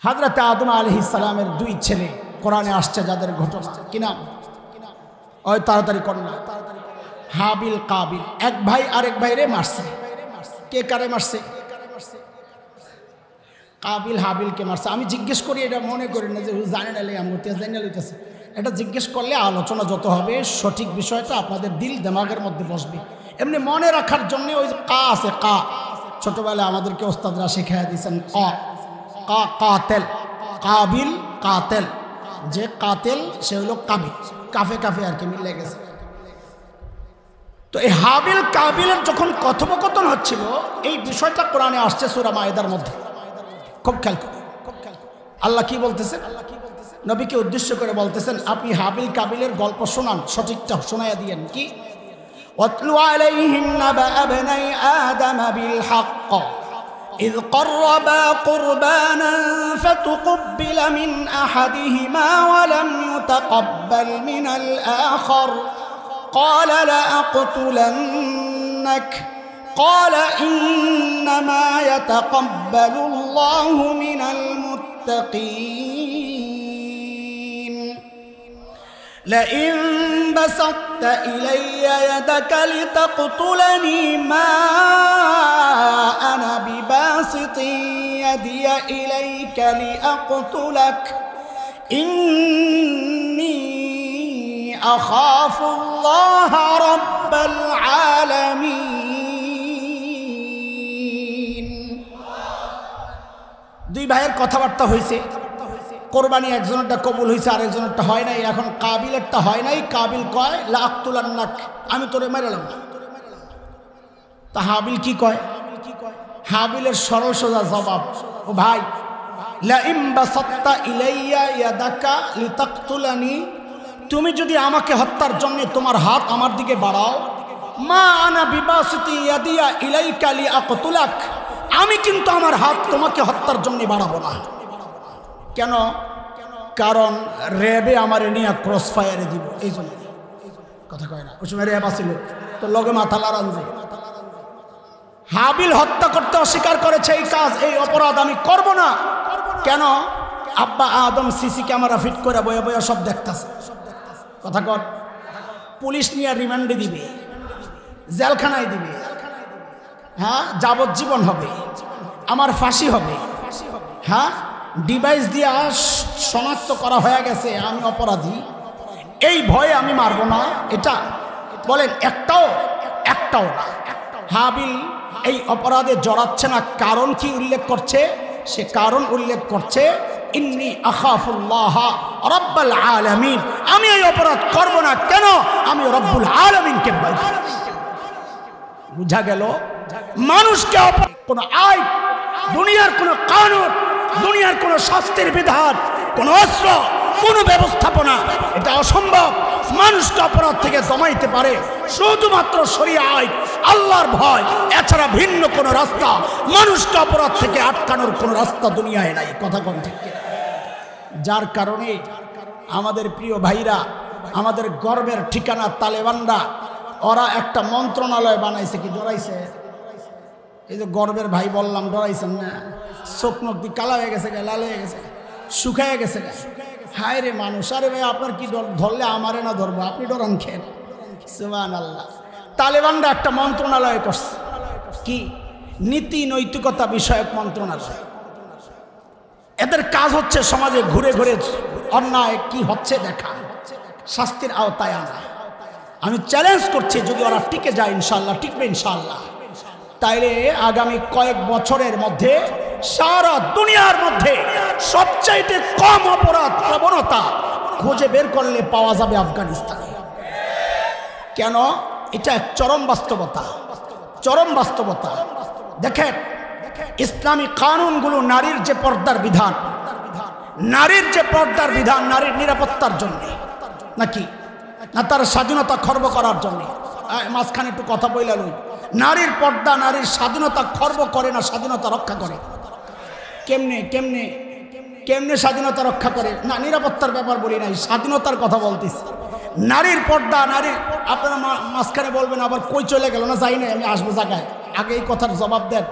হযরত আদম আলাইহিস সালামের দুই ছেলে কোরআনে আসছে যাদের ঘটনা কি নাম ওই তাড়াতাড়ি কন্যা হাবিল কাবিল এক ভাই আরেক ভাইরে মারছে কে কারে মারছে কাবিল হাবিলকে মারছে আমি জিজ্ঞেস করি এটা মনে করি না যে জানে না আমতে জানে লইতেছে এটা জিজ্ঞেস করলে আলোচনা যত হবে সঠিক বিষয়টা আপনাদের দিল দিমাগের মধ্যে বসবে এমনি মনে রাখার জন্য ওই কা আছে কা ছোটবেলায় আমাদেরকে ওস্তাদরা শিখিয়ে দিয়েছেন কা কাতেল কাবিল কাতেল যে কাতেল সে হলো কাবিল কাফে কাফে আর কি মিলে গেছে তো এই হাবিল কাবিলের যখন কথোপকথন হচ্ছিল এই বিষয়টা কোরআনে আসছে সূরা মায়েদার মধ্যে খুব খেয়াল করুন আল্লাহ কি বলতেছেন নবীকে উদ্দেশ্য করে বলতেছেন আপনি হাবিল কাবিলের গল্প শোনান সঠিকটা শোনায়া দিয়েন কি ওয়াতলু আলাইহিম নাবা আবনাই আদম বিল হক إذ قربا قربانا فتقبل من أحدهما ولم يتقبل من الآخر قال لأقتلنك قال إنما يتقبل الله من المتقين لئن بسطت إلي يدك لتقتلني ما أنا بباسط يدي إليك لأقتلك إني أخاف الله رب العالمين দুই ভাইয়ের কথাবার্তা হয়েছে কোরবানি একজনেরটা কবুল হয়েছে আরেকজনেরটা হয় নাই এখন কাবিলেরটা হয় নাই কাবিল কয় লা আক্তুলান্নাক আমি তোরে মেরেলাম তা হাবিল কি কয় হাবিলের সরল সোজা জবাব ও ভাই লা ইম বাসাত্তা ইলাইয়া ইয়াদাকা লিতাকতুলানি তুমি যদি আমাকে হত্যার জন্য তোমার হাত আমার দিকে বাড়াও মা আনা বিবাসিতি ইয়াদিয়া ইলাইকা লিআকতুলাক আমি কিন্তু আমার হাত তোমাকে হত্যার জন্য বাড়াবো না কেন কারণ র্যাবে আমার নিয়ে ক্রস ফায়ারে দিব এই জন্য কথা কয় না ওই সময় র্যাব আসিল তো লগে মাথা লাড়ান যে হাবিল হত্যা করতে অস্বীকার করেছে এই কাজ এই অপরাধ আমি করব না কেন আব্বা আদম সিসি ক্যামেরা ফিট করে বয়ে বয়ে সব দেখতেছে কথা কর পুলিশ নিয়ে রিমান্ডে দিবে জেলখানায় দিবে হ্যাঁ যাবজ্জীবন হবে আমার ফাঁসি হবে হ্যাঁ ডিভাইস দিয়ে শনাক্ত করা হয়ে গেছে আমি অপরাধী এই ভয়ে আমি মারবো না এটা বলেন একটাও না হাবিল এই অপরাধে জড়াচ্ছে না কারণ কি উল্লেখ করছে সে কারণ উল্লেখ করছে ইন্নী আখাফুল্লাহ রাব্বুল আলামিন আমি এই অপরাধ করব না কেন আমি রব্বুল আলামিনকে ভয় করি বুঝা গেল মানুষকে কোনো আইন দুনিয়ার কোনো কানুন দুনিয়ার কোনো শাস্তির বিধান কোনো অস্ত্র কোনো ব্যবস্থাপনা এটা অসম্ভব মানুষকে অপরাধ থেকে দমাইতে পারে শুধুমাত্র শরীয়ত আইন আল্লাহর ভয় এছাড়া ভিন্ন কোনো রাস্তা মানুষকে অপরাধ থেকে আটকানোর কোনো রাস্তা দুনিয়ায় নাই কথা কোন ঠিক যার কারণে আমাদের প্রিয় ভাইরা আমাদের গর্বের ঠিকানা তালেবানরা ওরা একটা মন্ত্রণালয় বানাইছে কি ডরাইছে এই যে গর্বের ভাই বললাম ডরাইছেন না চোখ মুখ দিয়ে কালা হয়ে গেছে লাল হয়ে গেছে শুকায় গেছে হায় রে মানুষ আরে ভাই আপনার কি ধরলে আমারে না ধরবো আপনি ডরান খেন সুবহানাল্লাহ তালেবানরা একটা মন্ত্রণালয় করছে কি নীতি নৈতিকতা বিষয়ক মন্ত্রণালয় এদের কাজ হচ্ছে সমাজে ঘুরে ঘুরে অন্যায় কি হচ্ছে দেখা শাস্তির আওতায় আনা আমি চ্যালেঞ্জ করছি যদি ওরা টিকে যায় ইনশাআল্লাহ টিকবে ইনশাআল্লাহ তাইলে আগামী কয়েক বছরের মধ্যে সারা দুনিয়ার মধ্যে সবচাইতে কম অপরাধ প্রবণতা খুঁজে বের করলে পাওয়া যাবে আফগানিস্তানে কেন এটা এক চরম বাস্তবতা দেখেন ইসলামী কানুনগুলো নারীর যে পর্দার বিধান নারীর নিরাপত্তার জন্য নাকি না তার স্বাধীনতা খর্ব করার জন্য মাঝখানে একটু কথা বইলা লই নারীর পর্দা নারীর স্বাধীনতা খর্ব করে না স্বাধীনতা রক্ষা করে কেমনে স্বাধীনতা রক্ষা করে না নিরাপত্তার ব্যাপার বলি নাই স্বাধীনতার কথা বলতেছি নারীর পর্দা নারীর আপনারা মাঝখানে বলবেন আবার কই চলে গেল না যাই না আমি আসবো জায়গায় আগে এই কথার জবাব দেন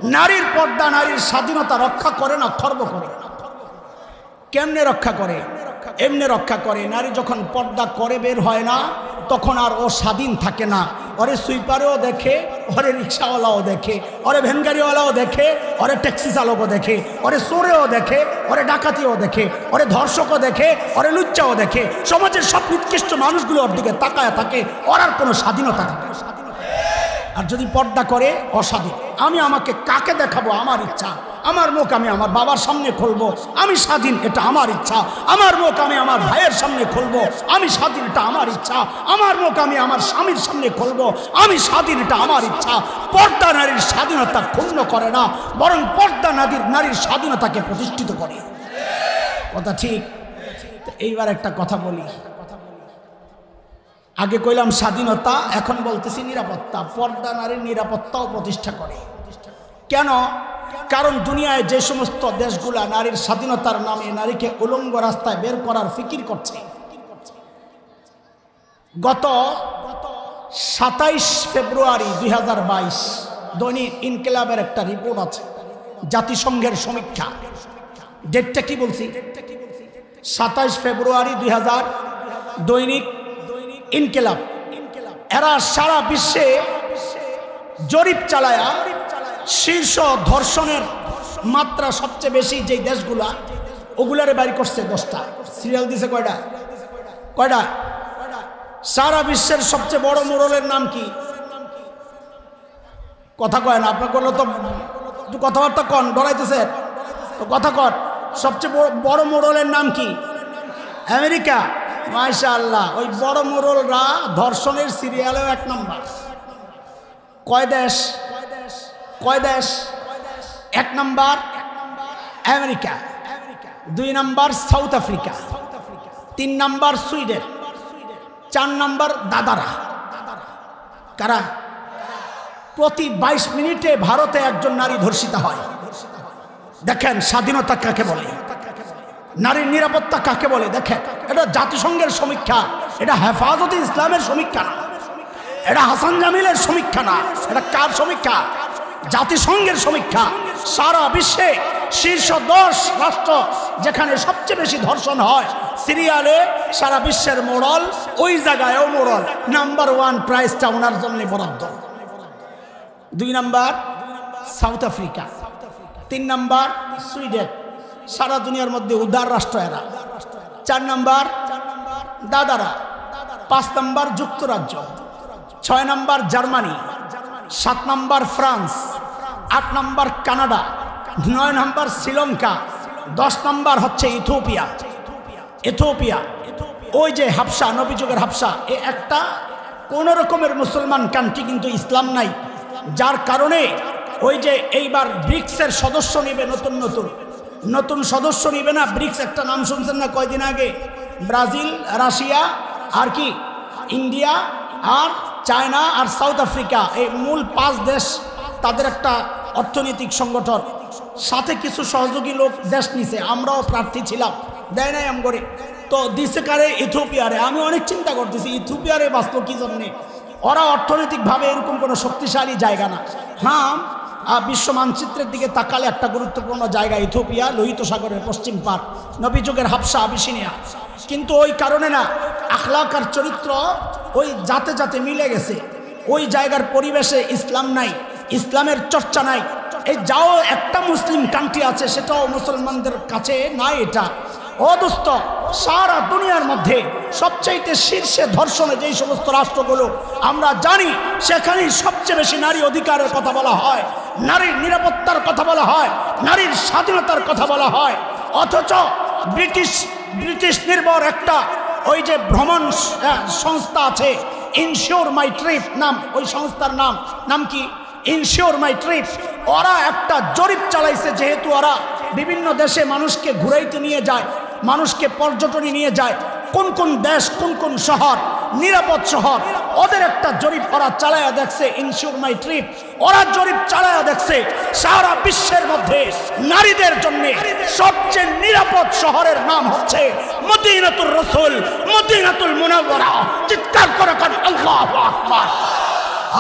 নারীর পর্দা নারীর স্বাধীনতা রক্ষা করে না খর্ব করে কেমনে রক্ষা করে? এমনি রক্ষা করে, নারী যখন পর্দা করে বের হয় না তখন আর ও স্বাধীন থাকে না। ওরে সুইপারেও দেখে, ওরে রিক্সাওয়ালাও দেখে, ওরে ভ্যানগাড়িওয়ালাও দেখে, ওরে ট্যাক্সি চালকও দেখে, ওরে চোরেও দেখে, ওরে ডাকাতিও দেখে, ওরে ধর্ষকও দেখে, ওরে লুচ্চাও দেখে। সমাজের সব নিকৃষ্ট মানুষগুলো ওর দিকে তাকায় থাকে, ওর আর কোনো স্বাধীনতা থাকে। আর যদি পর্দা করে অস্বাধীন। আমি আমাকে কাকে দেখাবো? আমার ইচ্ছা। আমার মুখ আমি আমার বাবার সামনে খুলবো, আমি স্বাধীন, এটা আমার ইচ্ছা। আমার মুখ আমি আমার ভাইয়ের সামনে খুলবো, আমি স্বাধীন, এটা আমার ইচ্ছা। আমার মুখ আমি আমার স্বামীর সামনে খুলবো, আমি স্বাধীন, এটা আমার ইচ্ছা। পর্দা নারীর স্বাধীনতা ক্ষুণ্ণ করে না, বরং পর্দা নারীর স্বাধীনতাকে প্রতিষ্ঠিত করে। কথা ঠিক? এইবার একটা কথা বলি। আগে কইলাম স্বাধীনতা, এখন বলতেছি নিরাপত্তা। পর্দা নারীর নিরাপত্তাও প্রতিষ্ঠা করে। কেন? কারণ দুনিয়ায় যে সমস্ত দেশগুলা নারীর স্বাধীনতার নামে নারীকে উলঙ্গ রাস্তায় বের করার ফিকির করছে, গত 27 ফেব্রুয়ারি 2022 দৈনিক ইনকিলাবের একটা রিপোর্ট আছে, জাতিসংঘের সমীক্ষা। ডেটটা কি বলছি? 27 ফেব্রুয়ারি 2000, দৈনিক ইনকিলাব। এরা সারা বিশ্বে জরিপ চালায়া শীর্ষ ধর্ষণের মাত্রা সবচেয়ে বেশি যে দেশগুলা, ওগুলারে বাইর করছে 10টা। সিরিয়াল দিছে কয়টা? সারা বিশ্বের সবচেয়ে বড় মোড়লের নাম কি? কথা কয় না আপনার? করলো তো কথাবার্তা কন, ডরাইতেছে তো কথা কন। সবচেয়ে বড় মোড়লের নাম কি? আমেরিকা। মাশাআল্লাহ, ওই বড় মোড়লরা ধর্ষণের সিরিয়ালেও 1 নম্বর। কয় দেশ? 1 নম্বর আমেরিকা, 2 নম্বর সাউথ আফ্রিকা, 3 নম্বর সুইডেন, 4 নম্বর দাদারা। কারা? প্রতি 22 মিনিটে ভারতে একজন নারী ধর্ষিত হয়। দেখেন স্বাধীনতা কাকে বলে, নারীর নিরাপত্তা কাকে বলে। দেখেন, এটা জাতিসংঘের সমীক্ষা, এটা হেফাজতে ইসলামের সমীক্ষা না, এটা হাসান জামিলের সমীক্ষা না। এটা কার সমীক্ষা? জাতিসংঘের সমীক্ষা। সারা বিশ্বে শীর্ষ 10 রাষ্ট্র যেখানে সবচেয়ে বেশি ধর্ষণ হয়, সিরিয়ালে সারা বিশ্বের মোড়ল, ওই জায়গায়ও মোড়ল। নাম্বার 1 প্রাইজটা ওনার জন্য বরাদ্দ। 2 নম্বর সাউথ আফ্রিকা, 3 নম্বর সুইডেন, সারা দুনিয়ার মধ্যে উদার রাষ্ট্র এরা। 4 নম্বর দাদারা, 5 নম্বর যুক্তরাজ্য, 6 নম্বর জার্মানি, 7 নম্বর ফ্রান্স, 8 নম্বর কানাডা, 9 নম্বর শ্রীলঙ্কা, 10 নম্বর হচ্ছে ইথিওপিয়া। ওই যে হাবশা, নবী যুগের হাবশা, এ একটা কোন রকমের মুসলমান কান্ট্রি কিন্তু ইসলাম নাই, যার কারণে ওই যে এইবার ব্রিক্সের সদস্য নিবে, নতুন সদস্য নিবে না। ব্রিক্স একটা নাম শুনছেন না কয়দিন আগে? ব্রাজিল, রাশিয়া, আর কি ইন্ডিয়া, আর চায়না, আর সাউথ আফ্রিকা। এই মূল 5 দেশ, তাদের একটা অর্থনৈতিক সংগঠন, সাথে কিছু সহযোগী লোক দেশ নিছে। আমরাও প্রার্থী ছিলাম, দেয় নাই আমগরে। তো দিছে কারে? ইথিওপিয়ারে। আমি অনেক চিন্তা করতেছি, ইথিওপিয়ারে বাঁচলো কি জন্যে? ওরা অর্থনৈতিকভাবে এরকম কোনো শক্তিশালী জায়গা না। হ্যাঁ, বিশ্ব মানচিত্রের দিকে তাকালে একটা গুরুত্বপূর্ণ জায়গা ইথিওপিয়া, লোহিত সাগরের পশ্চিম পার, নবী যুগের হাবশা, আবিসিনিয়া। কিন্তু ওই কারণে না, আখলাক আর চরিত্র ওই জাতে মিলে গেছে। ওই জায়গার পরিবেশে ইসলাম নাই, ইসলামের চর্চা নাই। এই যাও একটা মুসলিম কান্ট্রি আছে, সেটাও মুসলমানদের কাছে নাই। এটা অদুস্থ সারা দুনিয়ার মধ্যে সবচাইতে শীর্ষে ধর্ষণে যেই সমস্ত রাষ্ট্রগুলো আমরা জানি, সেখানেই সবচেয়ে বেশি নারী অধিকারের কথা বলা হয়, নারীর নিরাপত্তার কথা বলা হয়, নারীর স্বাধীনতার কথা বলা হয়। অথচ ব্রিটিশ নির্ভর একটা ওই যে ভ্রমণ সংস্থা আছে, ইনশিওর মাই ট্রিপ নাম, ওই সংস্থার নাম কি? ইনশিওর মাই ট্রিপ। ওরা একটা জরিপ চালাইছে, যেহেতু ওরা বিভিন্ন দেশে মানুষকে ঘুরাইতে নিয়ে যায়, মানুষকে পর্যটনে নিয়ে যায়, কোন কোন দেশ, কোন কোন শহর নিরাপদ শহর, ওদের একটা জরিপ ওরা চালায়া দেখছে। ইনশিওর মাই ট্রিপ ওরা জরিপ চালায়া দেখছে সারা বিশ্বের মধ্যে নারীদের জন্য সবচেয়ে নিরাপদ শহরের নাম হচ্ছে মদিনাতুর রাসূল, মদিনাতুল মুনাওয়ারা। চিৎকার করে কান আল্লাহু আকবার।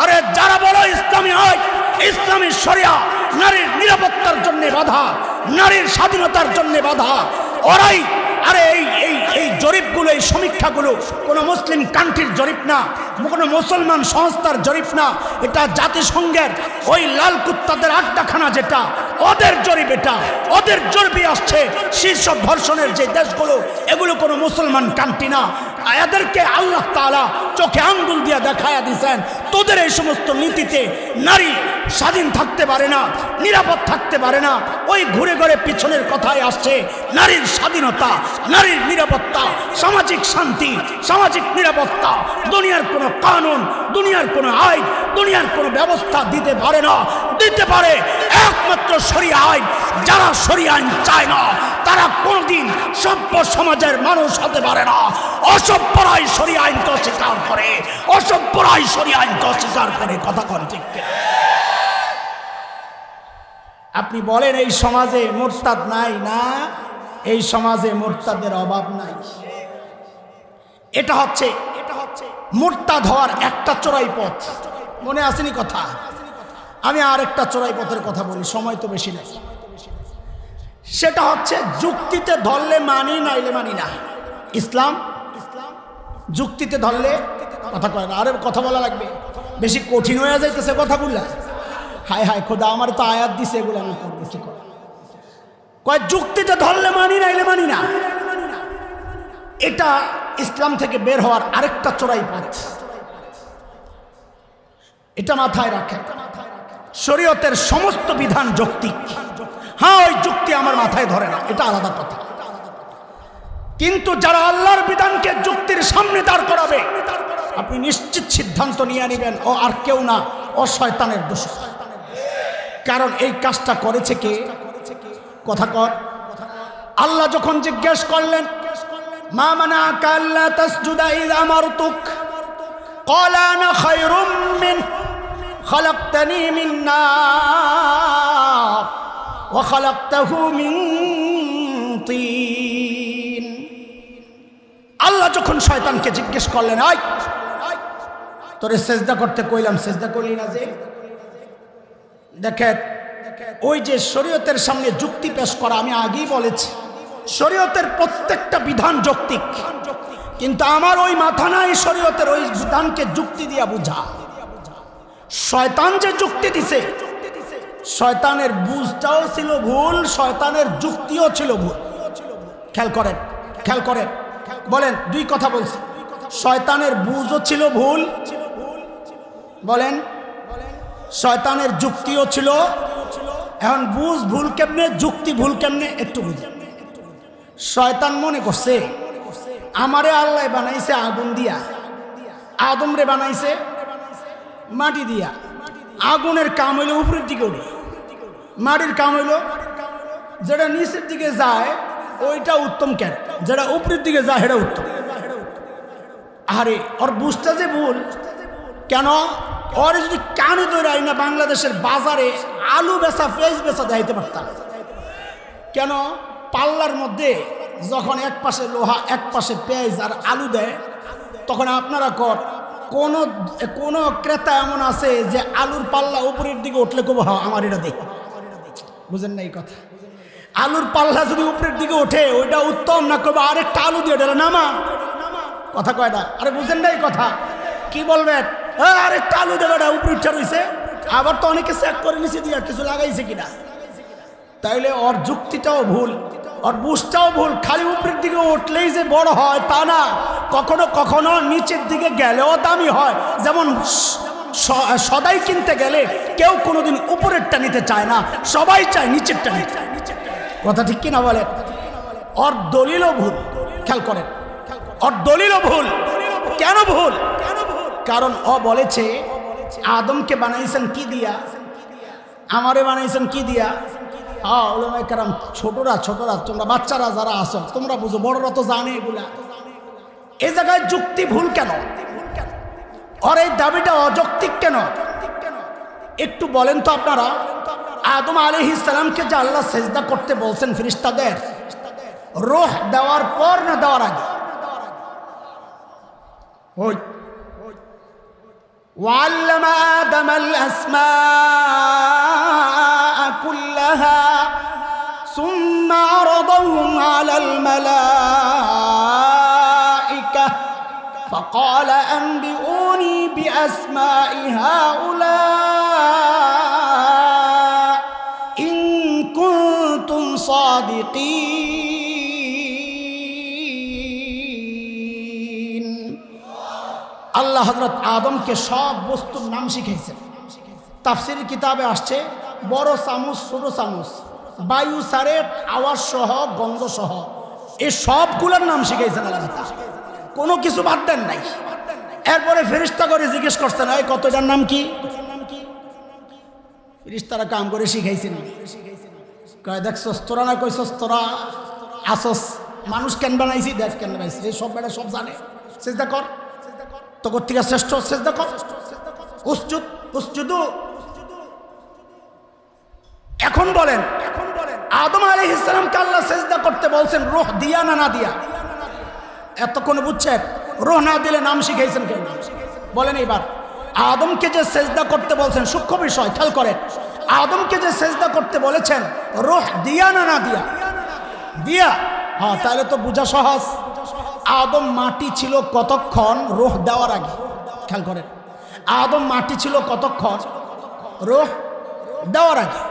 আরে যারা বলো ইসলামী আইন, ইসলামী শরিয়া নারীর নিরাপত্তার জন্য বাধা, নারীর স্বাধীনতার জন্য বাধা, ওরাই। আরে এই জরিপগুলো, এই সমীক্ষাগুলো কোনো মুসলিম কান্ট্রির জরিপ না, কোনো মুসলমান সংস্থার জরিপ না, এটা জাতিসংঘের ওই লাল কুত্তাদের আড্ডাখানা, যেটা ওদের জরিপ, এটা ওদের জরিপে আসছে। শীর্ষ ধর্ষণের যে দেশগুলো, এগুলো কোনো মুসলমান কান্ট্রি না। এদেরকে আল্লাহ তাআলা চোখে আঙ্গুল দিয়ে দেখায়া দিয়েছেন, তোদের এই সমস্ত নীতিতে নারী স্বাধীন থাকতে পারে না, নিরাপদ থাকতে পারে না। ওই ঘুরে ঘুরে পিছনের কথায় আসছে নারীর স্বাধীনতা, নারীর নিরাপত্তা, সামাজিক শান্তি, সামাজিক নিরাপত্তা। দুনিয়ার কোনো কানুন, দুনিয়ার কোনো আইন, দুনিয়ার কোনো ব্যবস্থা দিতে পারে না। দিতে পারে একমাত্র শরিয়া আইন। যারা শরিয়া আইন চায় না, তারা কোনদিন সভ্য সমাজের মানুষ হতে পারে না। অসভ্যরাই শরিয়া আইনকে অস্বীকার করে, অসভ্যরাই শরিয়া আইনকে অস্বীকার করে। কথা কোন ঠিক? আপনি বলেন এই সমাজে মুরতাদ নাই? না, এই সমাজে মুরতাদের অভাব নাই। এটা হচ্ছে মুরতাদ হওয়ার একটা চোরাই পথ। মনে আসেনি কথা? আমি আর একটা চোরাই পথের কথা বলি, সময় তো বেশি নেই। সেটা হচ্ছে যুক্তিতে ধরলে মানি, নাইলে মানি না। ইসলাম যুক্তিতে ধরলে কথা কয় না। আরে কথা বলা লাগবে, বেশি কঠিন হয়ে যাইতেছে কথা বললা। হায় হায় খোদা, আমার তো আয়াত দিছে, এগুলো আমি করবো কি করে? কয় যুক্তিতে ধরলে মানি, নাইলে মানি না। এটা ইসলাম থেকে বের হওয়ার আরেকটা চোরাই পথ। এটা মাথায় রাখে। শরীয়তের সমস্ত বিধান যৌক্তিক। হ্যাঁ, ওই যুক্তি আমার মাথায় ধরে না, এটা আলাদা কথা। কিন্তু যারা আল্লাহর বিধানকে যুক্তির সামনে দাঁড় করাবে, আপনি নিশ্চিত সিদ্ধান্ত নিয়ে নেবেন ও আর কেউ না, ও শয়তানের দোষ। কারণ এই কাজটা করেছে কে? কথা কর। আল্লাহ যখন জিজ্ঞেস করলেন, মা মানাকা আল্লা তাসজুদা ইয আমারতুক ক্বালা আনা খায়রুম মিন খালাকতানি মিন নার ওয়া খালাকতাহু মিন তিন। আল্লাহ যখন শয়তানকে জিজ্ঞেস করলেন, আয় তোরে সেজদা করতে কইলাম, সেজদা করলি না যে? দেখেন, ওই যে শরীয়তের সামনে যুক্তি পেশ করা, আমি আগেই বলেছি শরীয়তের প্রত্যেকটা বিধান যৌক্তিক, কিন্তু আমার ওই মাথা নাই শরীয়তের ওই বিধানকে যুক্তি দিয়া বুঝা। শয়তান যে যুক্তি দিছে, শয়তানের বুঝটাও ছিল ভুল, শয়তানের যুক্তিও ছিল ভুল। খেয়াল করেন, খেয়াল করেন, বলেন। দুই কথা বলছি, শয়তানের বুঝও ছিল ভুল, বলেন, শয়তানের যুক্তিও ছিল। এখন বুঝ ভুল কেমনে, যুক্তি ভুল কেমনে, একটু বুঝেন। শয়তান মনে করছে আমারে আল্লাহ বানাইছে আগুন দিয়া, আদমরে বানাইছে মাটি দিয়া। আগুনের কাম হইলো উপরের দিকে ওঠে, মাটির কাম হইলো যেটা নিচের দিকে যায় ওইটা উত্তম। কেন? যেটা উপরের দিকে যায় সেটা উত্তম। আরে ওর বুঝটা যে ভুল। কেন? ওর যদি কানে দৌড়াই না, বাংলাদেশের বাজারে আলু বেচা, পেঁয়াজ বেচা দেখাইতে পারতাম। কেন? পাল্লার মধ্যে যখন এক পাশে লোহা, এক পাশে পেঁয়াজ আর আলু দেয়, তখন আপনারা কোনো ক্রেতা এমন আছে যে আলুর পাল্লা উপরের দিকে উঠলে কব, হ্যাঁ আমার এটা দেখ। বুঝেন না এই কথা? আলুর পাল্লা যদি উপরের দিকে ওঠে ওইটা উত্তম না, কব আরেকটা আলু দিয়ে ওটা নামা। কথা কয় না? আরে বুঝেন না এই কথা? কি বলবেন? আরেকটা আলু দেবে, ওটা উপরে উঠা রয়েছে, আবার তো অনেকে চেক করে নিচে দিয়া কিছু লাগাইছে কিনা। তাইলে ওর যুক্তিটাও ভুল, ওর বুঝটাও ভুল। খালি উপরের দিকে উঠলেই যে বড় হয় তা না, কখনো কখনো নিচের দিকে গেলেও দামি হয়। যেমন সদাই কিনতে গেলে কেউ কোনোদিন উপরেরটা নিতে চায় না, সবাই চায় নিচেরটা নিতে। কথা ঠিক কিনা বলে? ওর দলিলও ভুল। খেয়াল করেন, ওর দলিলও ভুল। কেন ভুল? কারণ ও বলেছে আদমকে বানাইছেন কি দিয়া, আমারে বানাইছেন কি দিয়া। হ্যাঁ, ওলামায়ে কেরাম, ছোটরা তোমরা বাচ্চারা যারা আছো তোমরা বুঝো, বড়রা তো জানে এগুলা। এই জায়গায় যুক্তি ভুল কেন? আর এই দাবিটা অযৌক্তিক কেন? একটু বলেন তো আপনারা। আদম আলাইহিস সালামকে যে আল্লাহ সেজদা করতে বলছেন ফেরেশতাদের, রূহ দেওয়ার পর না দেওয়ার আগে? ওই وعلم آدم الأسماء كلها ثم عرضهم على الملائكة فقال أنبئوني بأسماء هؤلاء إن كنتم صادقين আল্লাহ হযরত আদমকে সব বস্তুর নাম শিখাইছেন। তাফসীর কিতাবে আসছে বড় চামচ, ছোট চামচ, বায়ু সারে, আওয়াজ সহ, গন্ধ সহ, এই সবগুলোর নাম শিখাইছেন আল্লাহ। কোনো কিছু বাদ দেন নাই। এরপরে ফেরেশতা করে জিজ্ঞেস করছেন, এই কতটার নাম কি? ফেরেশতারা কাম করে শিখাইছেন। কয় দেখছস তোরা না কইছস তোরা আসস, মানুষ কেন বানাইছি, দেখ কেন বানাইছি, এই সব বেটা সব জানে। সিজদা কর, তো কর্তিকা শ্রেষ্ঠ, সিজদা কর, উসজুদ উসজুদু। এখন বলেন আদম আলাইহিস সালামকে আল্লাহ সিজদা করতে বলছেন রূহ দিয়া না দিয়া? এতক্ষণ বুঝছেন রূহ না দিলে নাম শিখাইছেন কেন? বলেন এইবার আদমকে যে সিজদা করতে বলছেন, সূক্ষ্ম বিষয় খেয়াল করেন, আদমকে যে সিজদা করতে বলেছেন রূহ দিয়া না দিয়া? দিয়া। হ্যাঁ, তাহলে তো বোঝা সহজ। আদম মাটি ছিল কতক্ষণ রূহ দেওয়ার আগে? খেয়াল করেন, আদম মাটি ছিল কতক্ষণ রূহ দেওয়ার আগে?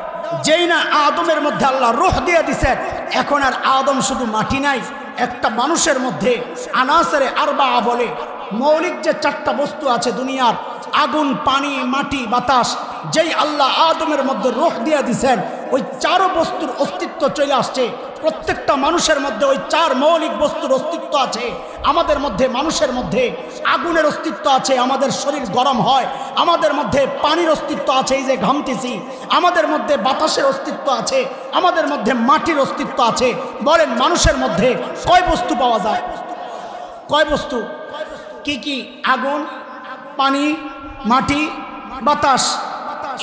যেই না আদমের মধ্যে আল্লাহ রূহ দিয়ে দিছেন, এখন আর আদম শুধু মাটি নাই, একটা মানুষের মধ্যে আনাসারে আরবা বলে মৌলিক যে চারটা বস্তু আছে দুনিয়ার, আগুন, পানি, মাটি, বাতাস, যেই আল্লাহ আদমের মধ্যে রূহ দিয়ে দিছেন, ওই চার বস্তুর অস্তিত্ব চলে আসছে। প্রত্যেকটা মানুষের মধ্যে ওই চার মৌলিক বস্তুর অস্তিত্ব আছে। আমাদের মধ্যে, মানুষের মধ্যে আগুনের অস্তিত্ব আছে, আমাদের শরীর গরম হয়। আমাদের মধ্যে পানির অস্তিত্ব আছে, এই যে ঘামতেছি। আমাদের মধ্যে বাতাসের অস্তিত্ব আছে, আমাদের মধ্যে মাটির অস্তিত্ব আছে। বলেন মানুষের মধ্যে কয় বস্তু পাওয়া যায়? কয় বস্তু? কি কি? আগুন, পানি, মাটি, বাতাস।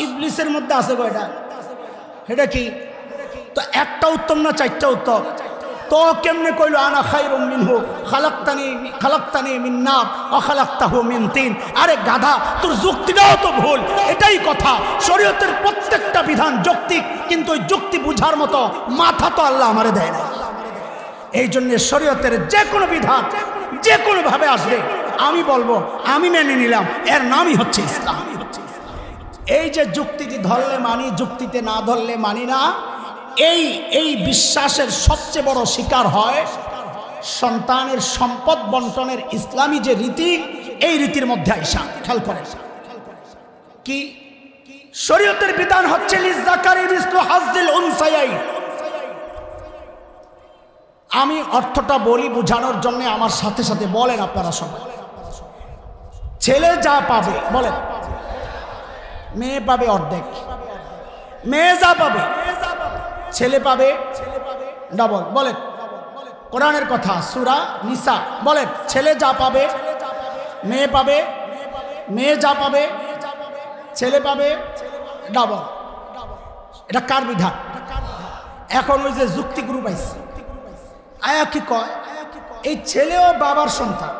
ইবলিসের মধ্যে আছে কয়টা? এটা কি? তো একটা উত্তম না চারটা উত্তম? তো কেমনে কইলো আনা খায়রুম মিনহু খালাকতানি মিন নার ওয়া খালাকতাহু মিন তিন? আরে গাধা, তোর যুক্তিটাও তো ভুল। এটাই কথা, শরীয়তের প্রত্যেকটা বিধান যৌক্তিক, কিন্তু ওই যুক্তি বুঝার মতো মাথা তো আল্লাহ আমারে দেয় না। এই জন্য শরীয়তের যে কোনো বিধান যে কোনো ভাবে আসবে আমি বলবো আমি মেনে নিলাম, এর নামই হচ্ছে ইসলাম। এই যে যুক্তিতে ধরলে মানি, যুক্তিতে না ধরলে মানি না, এই বিশ্বাসের সবচেয়ে বড় শিকার হয় সন্তানের সম্পদ বন্টনের ইসলামী যে রীতি, এই রীতির মধ্যে আইসা। খেয়াল করেন কি শরীয়তের বিধান হচ্ছে লিযাকারি মিসলু হাজ্জিল উনসায়াইন। আমি অর্থটা বলি বোঝানোর জন্য, আমার সাথে সাথে বলেন আপনারা সবাই। ছেলে যা পাবে, বলেন, মেয়ে পাবে অর্ধেক। মেয়ে যা পাবে ছেলে পাবে ডাবল। বলেন, কোরআনের কথা, সূরা নিসা। বলেন, ছেলে যা পাবে মেয়ে পাবে, মেয়ে যা পাবে ছেলে পাবে ডাবল। এটা কার বিধান? এখন ওই যে যুক্তি গ্রুপ আইছে, আয়া কি কয়, এই ছেলেও বাবার সন্তান,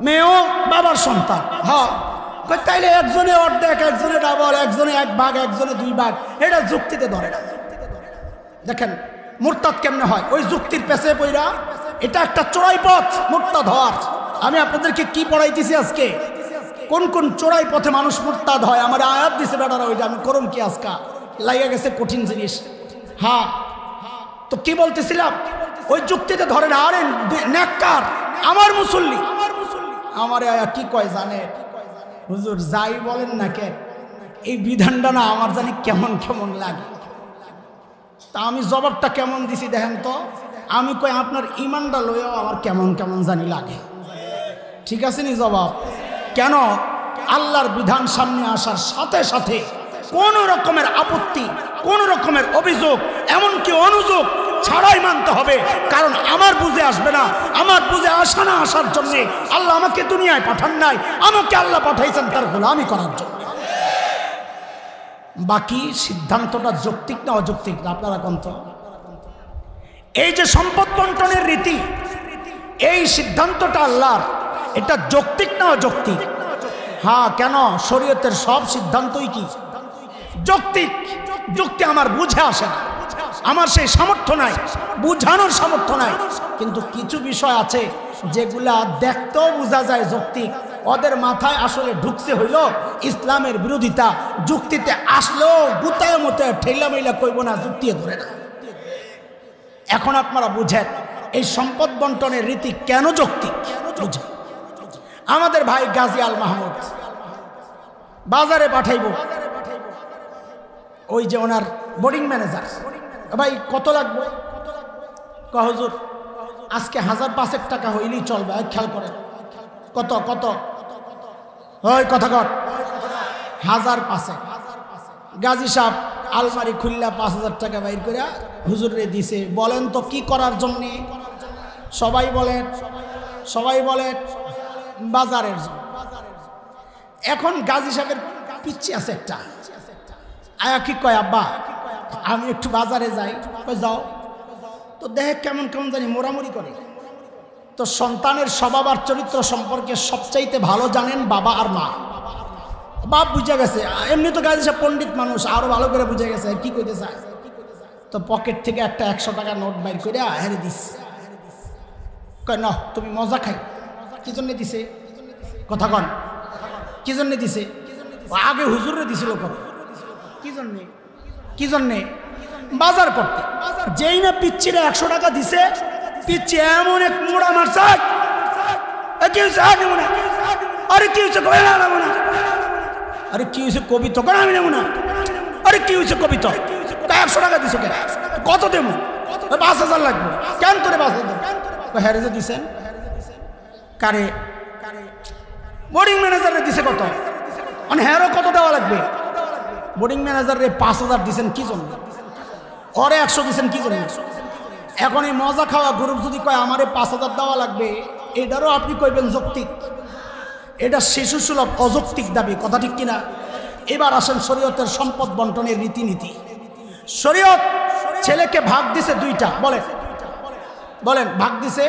মেয়েও বাবার সন্তান। হ্যাঁ, তাইলে একজনে অর্ধেক, একজনে ডাবল, একজনে এক ভাগ, একজনে দুই ভাগ। এটা যুক্তিতে ধরে না। দেখেন মুরতাদ কেমনে হয়, ওই যুক্তির পেছে পইরা। এটা একটা চোরাই পথ মুরতাদ হওয়ার। আমি আপনাদেরকে কি পড়াইতেছি আজকে, কোন কোন চোরাই পথে মানুষ মুরতাদ হয়। আমার আয়াত দিছে বেটারা, ওইটা আমি করুম কি আজকা, লাইয়া গেছে কঠিন জিনিস। হ্যাঁ, তো কি বলতেছিলাম, ওই যুক্তিতে ধরে না। আরে নেককার আমার মুসল্লি, আমার আয়া কি কয় জানে হুজুর, যাই বলেন না কে, এই বিধানটা না আমার জানি কেমন কেমন লাগে। তা আমি জবাবটা কেমন দিছি দেখেন তো। আমি কই আপনার ইমানটা লইয়াও আমার কেমন কেমন জানি লাগে। ঠিক আছে নি জবাব? কেন? আল্লাহর বিধান সামনে আসার সাথে সাথে কোন রকমের আপত্তি, কোন রকমের অভিযোগ, এমনকি অনুযোগ ছাড়াই মানতে হবে। কারণ আমার বুঝে আসবে না, আমার বুঝে আসা না আসার জন্য আল্লাহ আমাকে দুনিয়ায় পাঠান নাই, আমাকে আল্লাহ পাঠাইছেন তার গোলামি করার জন্য। বাকি সিদ্ধান্তটা যৌক্তিক না অযৌক্তিক আপনারা কোন তো? এই যে সম্পদ বন্টনের রীতি, এই সিদ্ধান্তটা আল্লাহর, এটা যৌক্তিক না অযৌক্তিক? হ্যাঁ, কেন? শরীয়তের সব সিদ্ধান্তই কি যৌক্তিক। যুক্তি আমার বুঝে আসে না। আমার সেই সামর্থ্য নাই, বুঝানোর সামর্থ্য নাই। কিন্তু কিছু বিষয় আছে যেগুলা দেখতেও বোঝা যায় যৌক্তিক, ওদের মাথায় আসলে ঢুকছে হইল ইসলামের বিরোধিতা। যুক্তিতে আসলেও গুতায় মতে ঠেলা মেলা কইব না, যুক্তি ধরে না। এখন আপনারা বুঝেন এই সম্পদ বন্টনের রীতি কেন যৌক্তিক। বুঝেন, আমাদের ভাই গাজী আল মাহমুদ বাজারে পাঠাইব, ওই যে ওনার বোর্ডিং ম্যানেজার, ভাই কত লাগবে? হুজুর আজকে 1005 টাকা হইলেই চলবে। খেয়াল করেন কত কত, ওই কথা কর 1005। গাজী সাহেব আলমারি খুললা 5000 টাকা বাইর করে হুজুরে দিছে। বলেন তো কি করার জন্য? সবাই বলেন বাজারের জন্য। এখন গাজী সাহেবের পিচ্ছি আছে একটা, আয়া কি কয়, আব্বা আমি একটু বাজারে যাই। যাও তো দেখে কেমন কেমন জানি মোড়ামুড়ি করে। তো সন্তানের স্বভাব আর চরিত্র সম্পর্কে সবচাইতে ভালো জানেন বাবা আর মা। বাপ বুঝে গেছে, এমনি তো গাজী সাহেব পণ্ডিত মানুষ, আরো ভালো করে বুঝে গেছে কি কইতে চায়। তো পকেট থেকে একটা 100 টাকা নোট বাইর করে হেরে দিস। কয় না তুমি মজা খাই। কি জন্য দিছে? কথা কন, কি জন্য দিছে? আগে হুজুরে দিছিল কত, কি জন্যে? বাজার করতে। যেই না পিচ্ছিরে 100 টাকা দিছে, পিচ্ছি এমন এক মোড়া মারছে, কি হয়েছে? আরে কি হয়েছে? আরে কি হয়েছে? কবি তো আমি নেব না। আরে কি হয়েছে? কবি তো 100 টাকা দিছো কেন? কত দেব? 5000 লাগবে। কেন তোরে 5000? হ্যারে যে দিছেন কারে? বোর্ডিং ম্যানেজারে দিছে কত? মানে হ্যারও কত দেওয়া লাগবে? বোর্ডিং ম্যানেজারে 5000 দিছেন কি জন্য? ওরে 100 দিছেন কি জন্য? এখন এই মজা খাওয়া গ্রুপ যদি কয় আমারে 5000 দেওয়া লাগবে, এটারও আপনি কইবেন যৌক্তিক? এটা শিশু সুলভ অযৌক্তিক দাবি। কথা ঠিক কিনা? এবার আসেন শরীয়তের সম্পদ বন্টনের রীতিনীতি। শরীয়ত ছেলেকে ভাগ দিছে 2টা। বলেন ভাগ দিছে,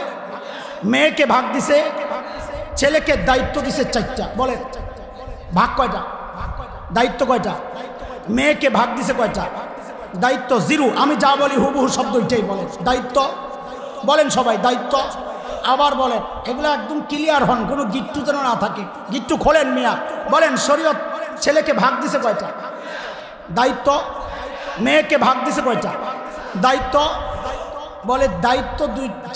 মেয়েকে ভাগ দিছে, ছেলেকে দায়িত্ব দিছে 4টা। বলেন ভাগ কয়টা? দায়িত্ব কয়টা? মেয়েকে ভাগ দিছে কয়টা? দায়িত্ব 0। আমি যা বলি হুবহু শব্দ এটাই বলেন, দায়িত্ব। বলেন সবাই দায়িত্ব। আবার বলেন, এগুলো একদম ক্লিয়ার হন, কোনো গিট্টু যেন না থাকে। গিট্টু খোলেন মিয়া। বলেন শরীয়ত ছেলেকে ভাগ দিছে কয়টা? দায়িত্ব। মেয়েকে ভাগ দিছে কয়টা? দায়িত্ব। বলে দায়িত্ব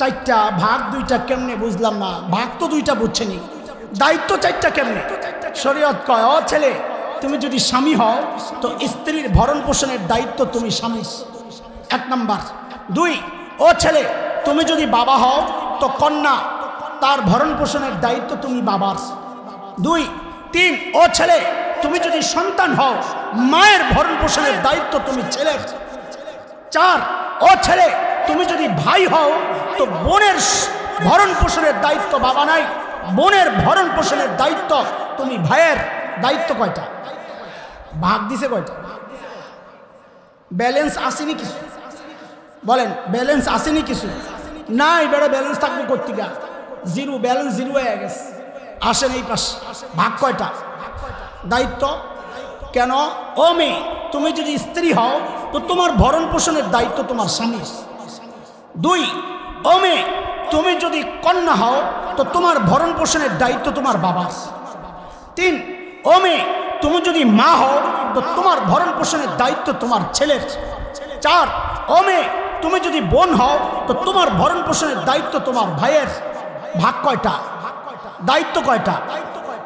4টা, ভাগ 2টা কেমনে? বুঝলাম না। ভাগ তো 2টা বুঝছেনি, দায়িত্ব 4টা কেমনে? শরীয়ত কয়, ও ছেলে তুমি যদি স্বামী হও তো স্ত্রীর ভরণ পোষণের দায়িত্ব তুমি স্বামী, 1 নাম্বার। 2, ও ছেলে তুমি যদি বাবা হও তো কন্যা তার ভরণ পোষণের দায়িত্ব তুমি বাবার। 2, 3, ও ছেলে তুমি যদি সন্তান হও মায়ের ভরণ পোষণের দায়িত্ব তুমি ছেলের। 4, ও ছেলে তুমি যদি ভাই হও তো বোনের ভরণ পোষণের দায়িত্ব বাবা নাই, বোনের ভরণ পোষণের দায়িত্ব তুমি ভাইয়ের। দায়িত্ব কয়টা? ভাগ দিছে কয়টা? ব্যালেন্স আসেনি কিছু? বলেন ব্যালেন্স আসেনি কিছু? নাই বেড়া, ব্যালেন্স থাকবে কর্তিকা 0, ব্যালেন্স 0 হয়ে গেছে। আসেন এই পাশে, ভাগ কয়টা? দায়িত্ব। কেন? ও মেয়ে তুমি যদি স্ত্রী হও তো তোমার ভরণ পোষণের দায়িত্ব তোমার স্বামীর। 2, ও মেয়ে তুমি যদি কন্যা হও তো তোমার ভরণ পোষণের দায়িত্ব তোমার বাবার। 3, ও মেয়ে তুমি যদি মা হও তো তোমার ভরণ পোষণের দায়িত্ব তোমার ছেলের। 4, ও মেয়ে তুমি যদি বোন হও তো তোমার ভরণ পোষণের দায়িত্ব তোমার ভাইয়ের। ভাগ কয়টা? দায়িত্ব কয়টা?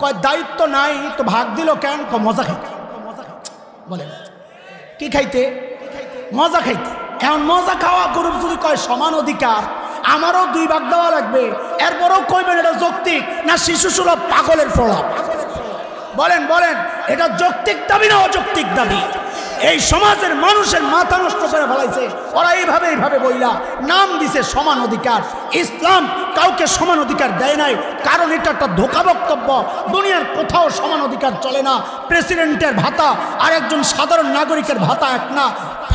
কয় দায়িত্ব নাই তো ভাগ দিল কেন? মজা খাইতে। বলেন কি খাইতে? মজা খাইতে। এখন মজা খাওয়া গ্রুপ যদি কয় সমান অধিকার, আমারও 2 ভাগ দেওয়া লাগবে, এরপরও কইবেন এটা যৌক্তিক না শিশু সুলভ পাগলের প্রলাপ? বলেন এটা যৌক্তিক দাবি না অযৌক্তিক দাবি? এই সমাজের মানুষের মাথা নষ্ট করে ফেলাইছে ওরা এইভাবে বইলা নাম দিছে সমান অধিকার। ইসলাম কাউকে সমান অধিকার দেয় নাই, কারণ এটা একটা ধোঁকা বক্তব্য। দুনিয়ার কোথাও সমান অধিকার চলে না। প্রেসিডেন্টের ভাতা আর একজন সাধারণ নাগরিকের ভাতা এক না,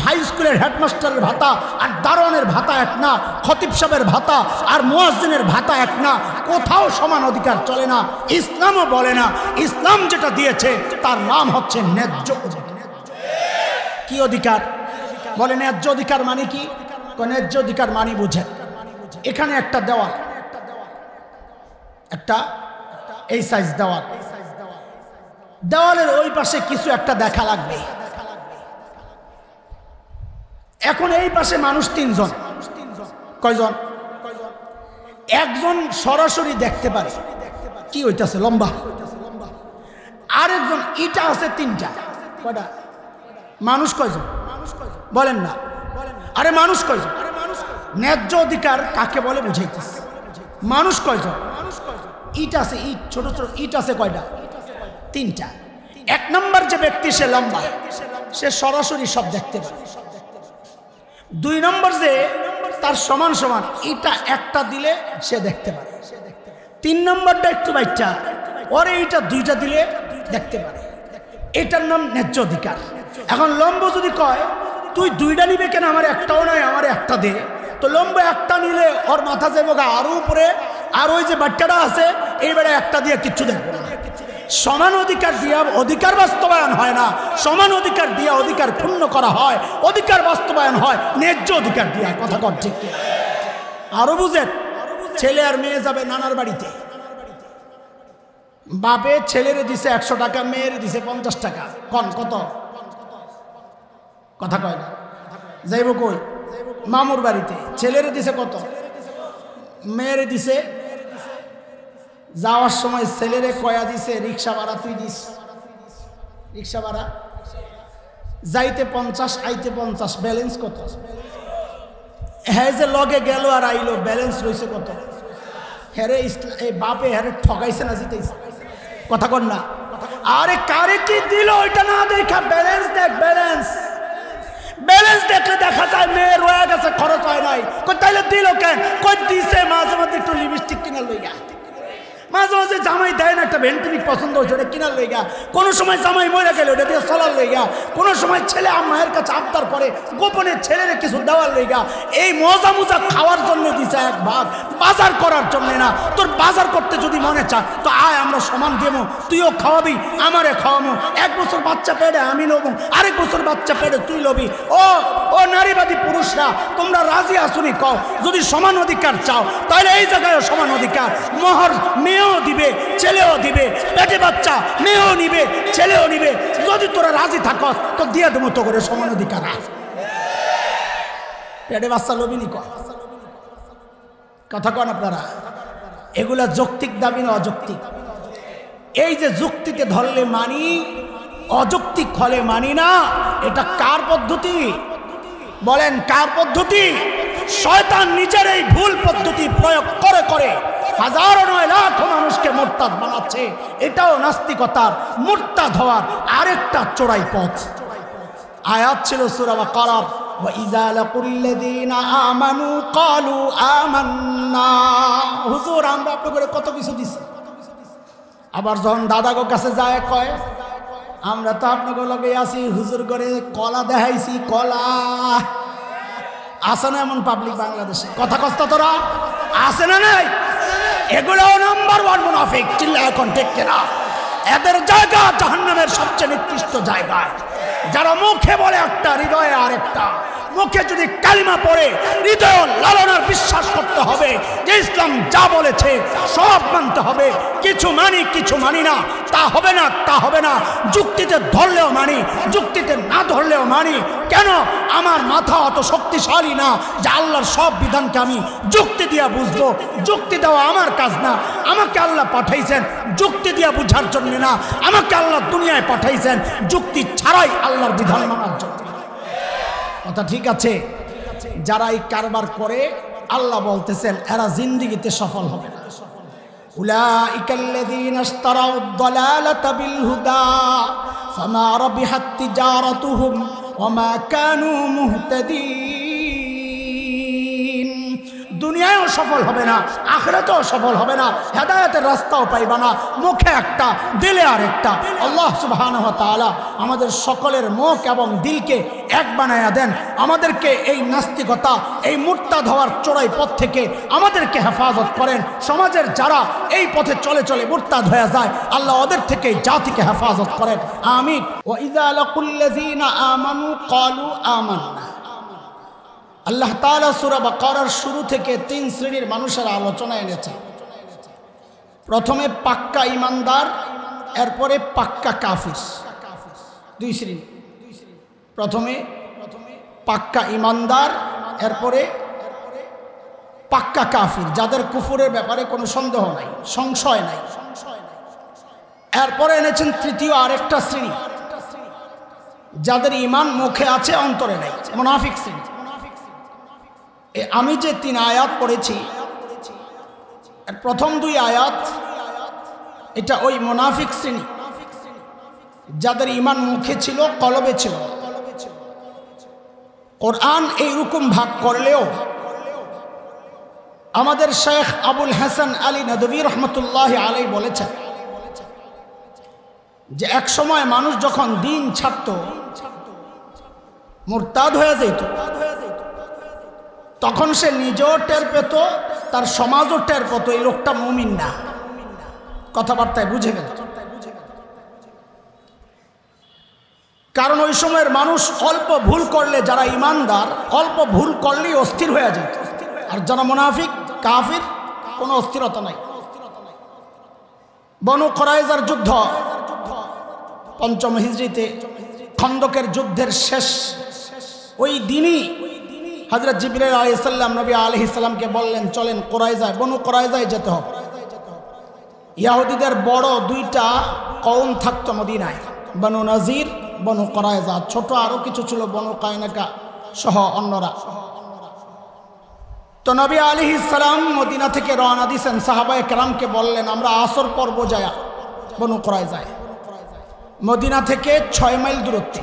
হাই স্কুলের হেডমাস্টারের ভাতা আর দারোয়ানের ভাতা এক না, খতিব সাহেবের ভাতা আর মুয়াজ্জিনের ভাতা এক না। কোথাও সমান অধিকার চলে না, ইসলামও বলে না। ইসলাম যেটা দিয়েছে তার নাম হচ্ছে ন্যায্য অধিকার। কি অধিকার? বলে ন্যায্য অধিকার মানে কি? ন্যায্য অধিকার মানে বুঝেন, এখানে একটা দেওয়াল, একটা এই সাইজ দেওয়াল, দেওয়ালের ওই পাশে কিছু একটা দেখা লাগবে। এখন এই পাশে মানুষ তিনজন, কয়জন? একজন সরাসরি দেখতে পারে কি হইতাছে, লম্বা। আরেকজন ইটা আছে তিনটা, কয়টা? মানুষ কয়জন বলেন না? আরে মানুষ কয়জন? ন্যায্য অধিকার কাকে বলে বুঝাইতেছে। মানুষ কয়জন? ইট আছে, ইট, ছোট ছোট ইট আছে কয়টা? তিনটা। এক নম্বর যে ব্যক্তি সে লম্বা, সে সরাসরি সব দেখতে পারে। দুই নম্বর যে তার সমান সমান ইটা একটা দিলে সে দেখতে পারে। তিন নম্বরটা একটু বাচ্চা, ওরে এইটা দুইটা দিলে দেখতে পারে। এটার নাম ন্যায্য অধিকার। এখন লম্ব যদি কয় তুই দুইটা নিবে কেন, আমার একটাও নয়, আমার একটা দে, তো লম্ব একটা নিলে ওর মাথা যাবো আরো উপরে, আর ওই যে বাচ্চাটা আছে এইবারে একটা দিয়ে কিচ্ছু দেখবে না। সমান অধিকার দিয়া অধিকার বাস্তবায়ন হয় না, সমান অধিকার দিয়া অধিকার ক্ষুণ্ণ করা হয়, অধিকার বাস্তবায়ন হয় ন্যায্য অধিকার দিয়া। কথা কর ঠিক? আরো বুঝেন, ছেলে আর মেয়ে যাবে নানার বাড়িতে, বাপে ছেলেরে দিছে 100 টাকা, মেয়েরে দিছে 50 টাকা, কন কত? কথা কয় না? যাইব কই? মামুর বাড়িতে। ছেলেরে দিছে কত? মেয়েরে দিছে। যাওয়ার সময় ছেলেরে কয়া দিছে রিক্সা ভাড়া তুই দিস, রিক্সা ভাড়া, যাইতে 50 আইতে 50, ব্যালেন্স কত? হ্যাঁ যে লগে গেল আর আইলো, ব্যালেন্স রয়েছে কত? হ্যারে এই বাপে হ্যারে ঠকাইছে না জিতেছে? কথা কর না? আরে কারে কি দিল ওইটা না দেখা ব্যালেন্স দেখ, ব্যালেন্স। ব্যালেন্স দেখলে দেখা যায় মেয়ে রয়ে গেছে, খরচ হয় নাই। তাইলে দিল কেন? কই দিছে মাঝে মধ্যে একটু লিপস্টিক কিনা লইগা, মাঝে মাঝে জামাই দেয় না একটা ভেন্টিনিক পছন্দ হয়েছে ওটা কিনার লইগা, কোনো সময় জামাই মরে গেলে ওটা দিয়ে চলার লইগা, কোনো সময় ছেলে মায়ের কাছে আবদার করে গোপনে ছেলের কিছু দেওয়ার লইগা। এই মজা মুজা খাওয়ার জন্য দিছে এক ভাগ, বাজার করার জন্য না। তোর বাজার করতে যদি মনে চায় তো আয়, আমরা সমান দেবো, তুইও খাওয়াবি আমারে খাওয়াবো। 1 বছর বাচ্চা পেটে আমি লবো, আরেক বছর বাচ্চা পেটে তুই লবি। ও নারীবাদী পুরুষরা, তোমরা রাজি আসুনি কও, যদি সমান অধিকার চাও তাহলে এই জায়গায় সমান অধিকার। মোহর মেয়েও দিবে, ছেলেও দিবে, পেটে বাচ্চা মেয়েও নিবে, ছেলেও নিবে। যদি তোরা রাজি থাকস তো দিয়ে দেবো তো করে সমান অধিকার। পেটে বাচ্চা লবিনি কয়, কথা কন আপনারা? এগুলা যৌক্তিক দাবি না অযৌক্তিক? এই যে যুক্তিতে ধরলে মানি, অযৌক্তিক হলে মানি না। এটা কার পদ্ধতি বলেন? কার পদ্ধতি? শয়তান নিজের এই ভুল পদ্ধতি প্রয়োগ করে করে হাজারো নয় লাখ মানুষকে মুরতাদ বানাচ্ছে। এটাও নাস্তিকতার, মুরতাদ হওয়ার আরেকটা চোরাই পথ। আয়াত ছিল সূরা বাকারার, ওয়া ইযা লাকুল্লাযীনা আমানু ক্বালু আমান্না। হুজুর আমরা আপনাকে কত কিছু দিছি, আবার যখন দাদাগো কাছে যায় কয় আমরা তো আপনাকে লগে আছি, হুজুর করে কলা দেখাইছি, কলা আছে না এমন পাবলিক বাংলাদেশে? কথা কষ্ট তোরা আছে না নাই? এগুলো নাম্বার 1 মুনাফিক। চিল্লা এখন ঠিক কিনা? এদের জায়গা জাহান্নামের সবচেয়ে নিকৃষ্ট জায়গায়। যারা মুখে বলে একটা, হৃদয়ে আরেকটা। মুখে যদি কালিমা পড়ে, হৃদয় লালনার বিশ্বাস করতে হবে যে ইসলাম যা বলেছে সব মানতে হবে। কিছু মানি কিছু মানি না, তা হবে না, তা হবে না। যুক্তিতে ধরলেও মানি, যুক্তিতে না ধরলেও মানি। কেন? আমার মাথা অত শক্তিশালী না যে আল্লাহর সব বিধানকে আমি যুক্তি দিয়া বুঝবো। যুক্তি দেওয়া আমার কাজ না। আমাকে আল্লাহ পাঠাইছেন যুক্তি দিয়া বুঝার জন্য না, আমাকে আল্লাহ দুনিয়ায় পাঠাইছেন যুক্তি ছাড়াই আল্লাহর বিধান মানার জন্য। কথা ঠিক আছে? যারা এই কারবার করে আল্লাহ বলতেছেন এরা জিন্দেগিতে সফল হবে না। উলাইকাল্লাযীনা ইশতারাউদ দালালাতা বিল হুদা ফামা রাবিহাত তিজারাতুহুম ওয়ামা কানু মুহতাদিন। দুনিয়ায়ও সফল হবে না, আখিরাতেও সফল হবে না, হেদায়েতের রাস্তাও পাইবা না। মুখে একটা, দিলে আরেকটা। আল্লাহ সুবহানাহু ওয়া তাআলা আমাদের সকলের মুখ এবং দিলকে এক বানায়া দেন। আমাদেরকে এই নাস্তিকতা, এই মুরতাদ হওয়ার চোরাই পথ থেকে আমাদেরকে হেফাজত করেন। সমাজের যারা এই পথে চলে চলে মুরতাদ হয়ে যায়, আল্লাহ ওদের থেকে জাতিকে হেফাজত করেন। আমিন। ওয়া ইযা লাকুল্লাযীনা আমানু ক্বালু আমান্না। আল্লাহ তাআলা সূরা বাকারার শুরু থেকে 3 শ্রেণীর মানুষের আলোচনা এনেছে। প্রথমে পাক্কা ঈমানদার, এরপরে পাক্কা কাফির। 2 শ্রেণী। প্রথমে পাক্কা ঈমানদার, এরপরে পাক্কা কাফির, যাদের কুফরের ব্যাপারে কোনো সন্দেহ নাই, সংশয় নাই। এরপরে এনেছেন তৃতীয় আরেকটা শ্রেণী, যাদের ঈমান মুখে আছে অন্তরে নাই, মুনাফিক শ্রেণী। আমি যে 3 আয়াত পড়েছি, এর প্রথম 2 আয়াত এটা ওই মুনাফিক শ্রেণী, যাদের ঈমান মুখে ছিল, কলবে ছিল। কোরআন এইরকম ভাগ করলেও আমাদের শেখ আবুল হাসান আলী নদভী রহমতুল্লাহ আলাইহি বলেছেন যে এক সময় মানুষ যখন দিন ছাড়ত, মুরতাদ হয়ে যেত, তখন সে নিজেও টের পেত, তার সমাজও টের পেত এই লোকটা মুমিন না, কথাবার্তায় বুঝে গেল। কারণ ওই সময়ের মানুষ অল্প ভুল করলে, যারা ঈমানদার অল্প ভুল করলেই অস্থির হয়ে যেত, আর যারা মুনাফিক কাফির কোনো অস্থিরতা নাই। বনু কুরাইজার যুদ্ধ 5ম হিজরিতে, খন্দকের যুদ্ধের শেষ ওই দিনই হযরত জিবরাইল আলাইহিস সালাম নবী আলাইহিস সালামকে বললেন, চলেন কুরাইজায়, বনু কুরাইজায় যেতে হবে। ইহুদিদের বড় 2টা কওম থাকতো মদিনায়, বনু নাজির, বনু কুরাইজা। ছোট আরো কিছু ছিল, বনু কায়নাকা সহ অন্যরা। তো নবী আলাইহিস সালাম মদিনা থেকে রওনা দিয়েছেন, সাহাবায়ে কেরামকে বললেন, আমরা আসর পর্ব যায় বনু কুরাইজায়। মদিনা থেকে 6 মাইল দূরত্বে।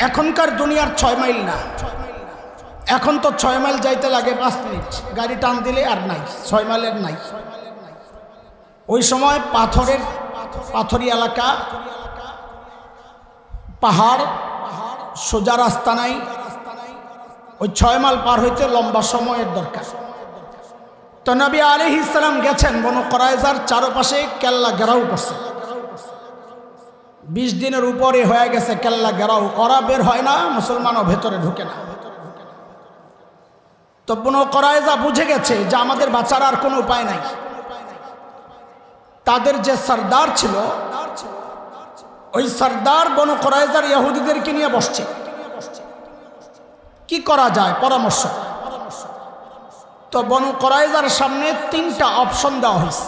এখনকার দুনিয়ার 6 মাইল না, এখন তো 6 মাইল যাইতে লাগে 5 মিনিট, গাড়ি টান দিলে আর নাই, 6 মাইলের নাই। ওই সময় পাথরি এলাকা, পাহাড়, সোজা রাস্তা নাই। ওই 6 মাইল পার হইতে লম্বা সময়ের দরকার। তো নবী আলাইহিস সালাম গেছেন, বনু কুরাইজার চারপাশে কেল্লা ঘেরাও করছে। 20 দিনের উপরে হয়ে গেছে কেল্লা ঘেরাও, ওরা বের হয় না, মুসলমানও ভেতরে ঢুকে না। তো বনু কুরাইজা বুঝে গেছে যে আমাদের বাঁচার আর কোনো উপায় নাই। তাদের যে সরদার ছিল, ওই সরদার বনু কুরাইজার ইহুদিদেরকে নিয়ে বসছে, কি করা যায় পরামর্শ। তো বনু কুরাইজার সামনে 3টা অপশন দেওয়া হয়েছে।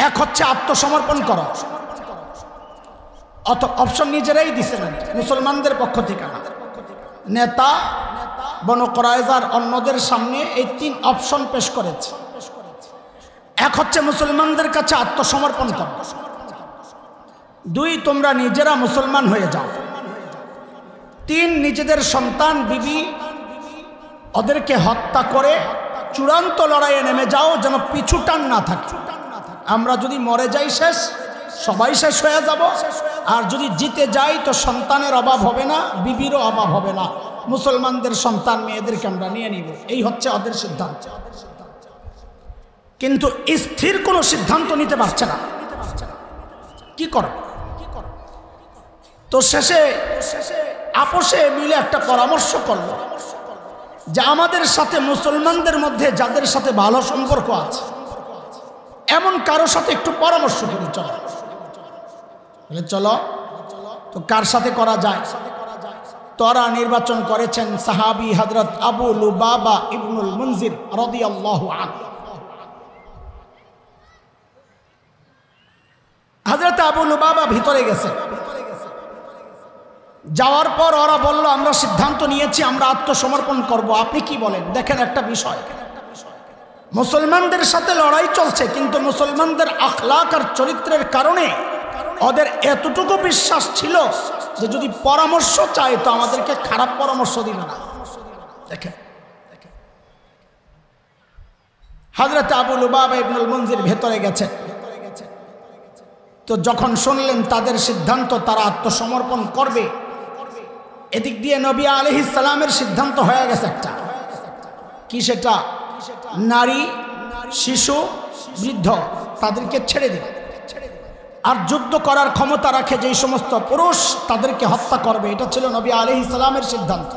এক হচ্ছে আত্মসমর্পণ করা, অপশন নিজেরাই দিছে না, মুসলমানদের পক্ষ থেকে না। নেতা বনু কুরাইজার অন্যদের সামনে এই 3 অপশন পেশ করেছে। এক হচ্ছে মুসলমানদের কাছে আত্মসমর্পণ করা, 2 তোমরা নিজেরা মুসলমান হয়ে যাও, 3 নিজেদের সন্তান বিবি ওদেরকে হত্যা করে চূড়ান্ত লড়াইয়ে নেমে যাও, যেন পিছু টান না থাকে। আমরা যদি মরে যাই শেষ, সবাই শেষ হয়ে যাব, আর যদি জিতে যাই তো সন্তানের অভাব হবে না, বিবিরও অভাব হবে না, মুসলমানদের সন্তান মেয়েদেরকে আমরা নিয়ে নিব। এই হচ্ছে ওদের সিদ্ধান্ত। কিন্তু স্থির কোনো সিদ্ধান্ত নিতে পারছে না, কি করবে? তো শেষে আপোষে মিলে একটা পরামর্শ করল যে আমাদের সাথে মুসলমানদের মধ্যে যাদের সাথে ভালো সম্পর্ক আছে এমন কারো সাথে একটু পরামর্শ করি, চলো। তো কার সাথে করা যায়? তারা নির্বাচন করেছেন সাহাবী হযরত আবু লুবাবা ইবনুল মুনজির রাদিয়াল্লাহু আনহু। হযরত আবু লুবাবা ভিতরে গেছে, যাওয়ার পর ওরা বলল, আমরা সিদ্ধান্ত নিয়েছি, আমরা আত্মসমর্পণ করব, আপনি কি বলেন? দেখেন একটা বিষয়, মুসলমানদের সাথে লড়াই চলছে, কিন্তু মুসলমানদের আখলাক আর চরিত্রের কারণে ওদের এতটুকু বিশ্বাস ছিল যে যদি পরামর্শ চায় তো আমাদেরকে খারাপ পরামর্শ দিবে না। দেখেন, হযরত আবু লুবাবা ইবনুল মুনজির ভেতরে গেছে। তো যখন শুনলেন তাদের সিদ্ধান্ত, তারা আত্মসমর্পণ করবে, এদিক দিয়ে নবী আলাইহিস সালামের সিদ্ধান্ত হয়ে গেছে একটা, কি সেটা? নারী, শিশু, বৃদ্ধ তাদেরকে ছেড়ে দিবে। আর যুদ্ধ করার ক্ষমতা রাখে যেই সমস্ত পুরুষ তাদেরকে হত্যা করবে, এটা ছিল নবী আলাইহিস সালামের সিদ্ধান্ত।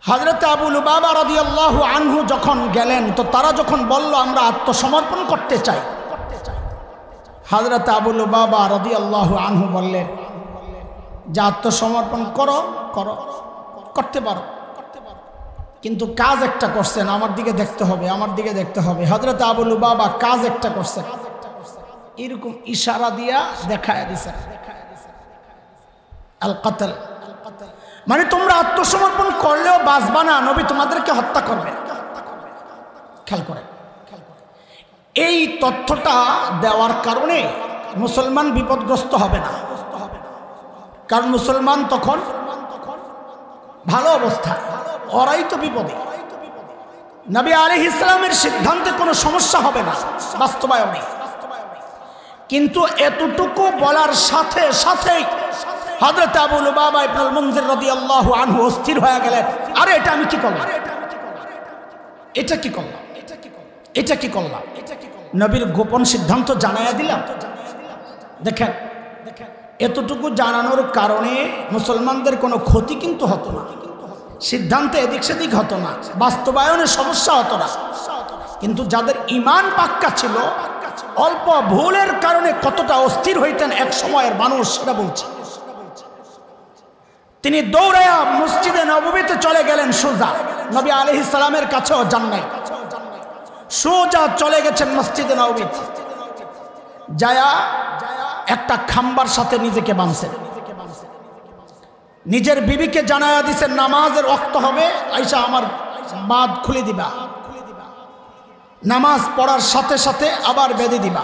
হযরত আবু লুবাবা রাদিয়াল্লাহু আনহু যখন গেলেন, তো তারা যখন বলল আমরা আত্মসমর্পণ করতে চাই, হযরত আবু লুবাবা রাদিয়াল্লাহু আনহু বললেন যে আত্মসমর্পণ করো, করতে পারো, কিন্তু কাজ একটা করছেন, আমার দিকে দেখতে হবে, আমার দিকে দেখতে হবে। হযরত আবু লুবাবা কাজ একটা করছেন, এরকম ইশারা দিয়া দেখায় দিছেন, আল কতল, মানে তোমরা আত্মসমর্পণ করলেও বাঁচবা না, নবী তোমাদেরকে হত্যা করবে। খেয়াল করে এই তথ্যটা দেওয়ার কারণে মুসলমান বিপদগ্রস্ত হবে না, কারণ মুসলমান তখন ভালো অবস্থা, ওরাই তো বিপদে। নবী আলাইহিস সালামের সিদ্ধান্তে কোনো সমস্যা হবে না বাস্তবায়নে, কিন্তু এতটুকু বলার সাথে সাথেই হযরত আবু লুবাবা ইবনুল মুনজির রাদিয়াল্লাহু আনহু অস্থির হয়ে গেলেন, আরে এটা আমি কি করলাম, এটা কি করলাম, এটা কি করলাম, নবীর গোপন সিদ্ধান্ত জানাইয়া দিলাম। দেখেন এতটুকু জানানোর কারণে মুসলমানদের কোনো ক্ষতি কিন্তু হতো না, সিদ্ধান্তে এদিক সেদিক হতো না, বাস্তবায়নে সমস্যা হতো না, কিন্তু যাদের ঈমান পাক্কা ছিল অল্প ভুলের কারণে কতটা অস্থির হইতেন এক সময়ের মানুষ, সেটা বলছে। তিনি দৌড়ায়া মসজিদে নববীতে চলে গেলেন সোজা, নবী আলাইহিস সালামের কাছেও যান নাই, সোজা চলে গেছেন মসজিদে নববীতে, যায়া একটা খাম্বার সাথে নিজেকে বাঁধছেন, নিজের বিবিকে জানায়া দিছেন নামাজের ওয়াক্ত হবে, আইসা আমার বাঁধ খুলে দিবা, নামাজ পড়ার সাথে সাথে আবার বেঁধে দিবা,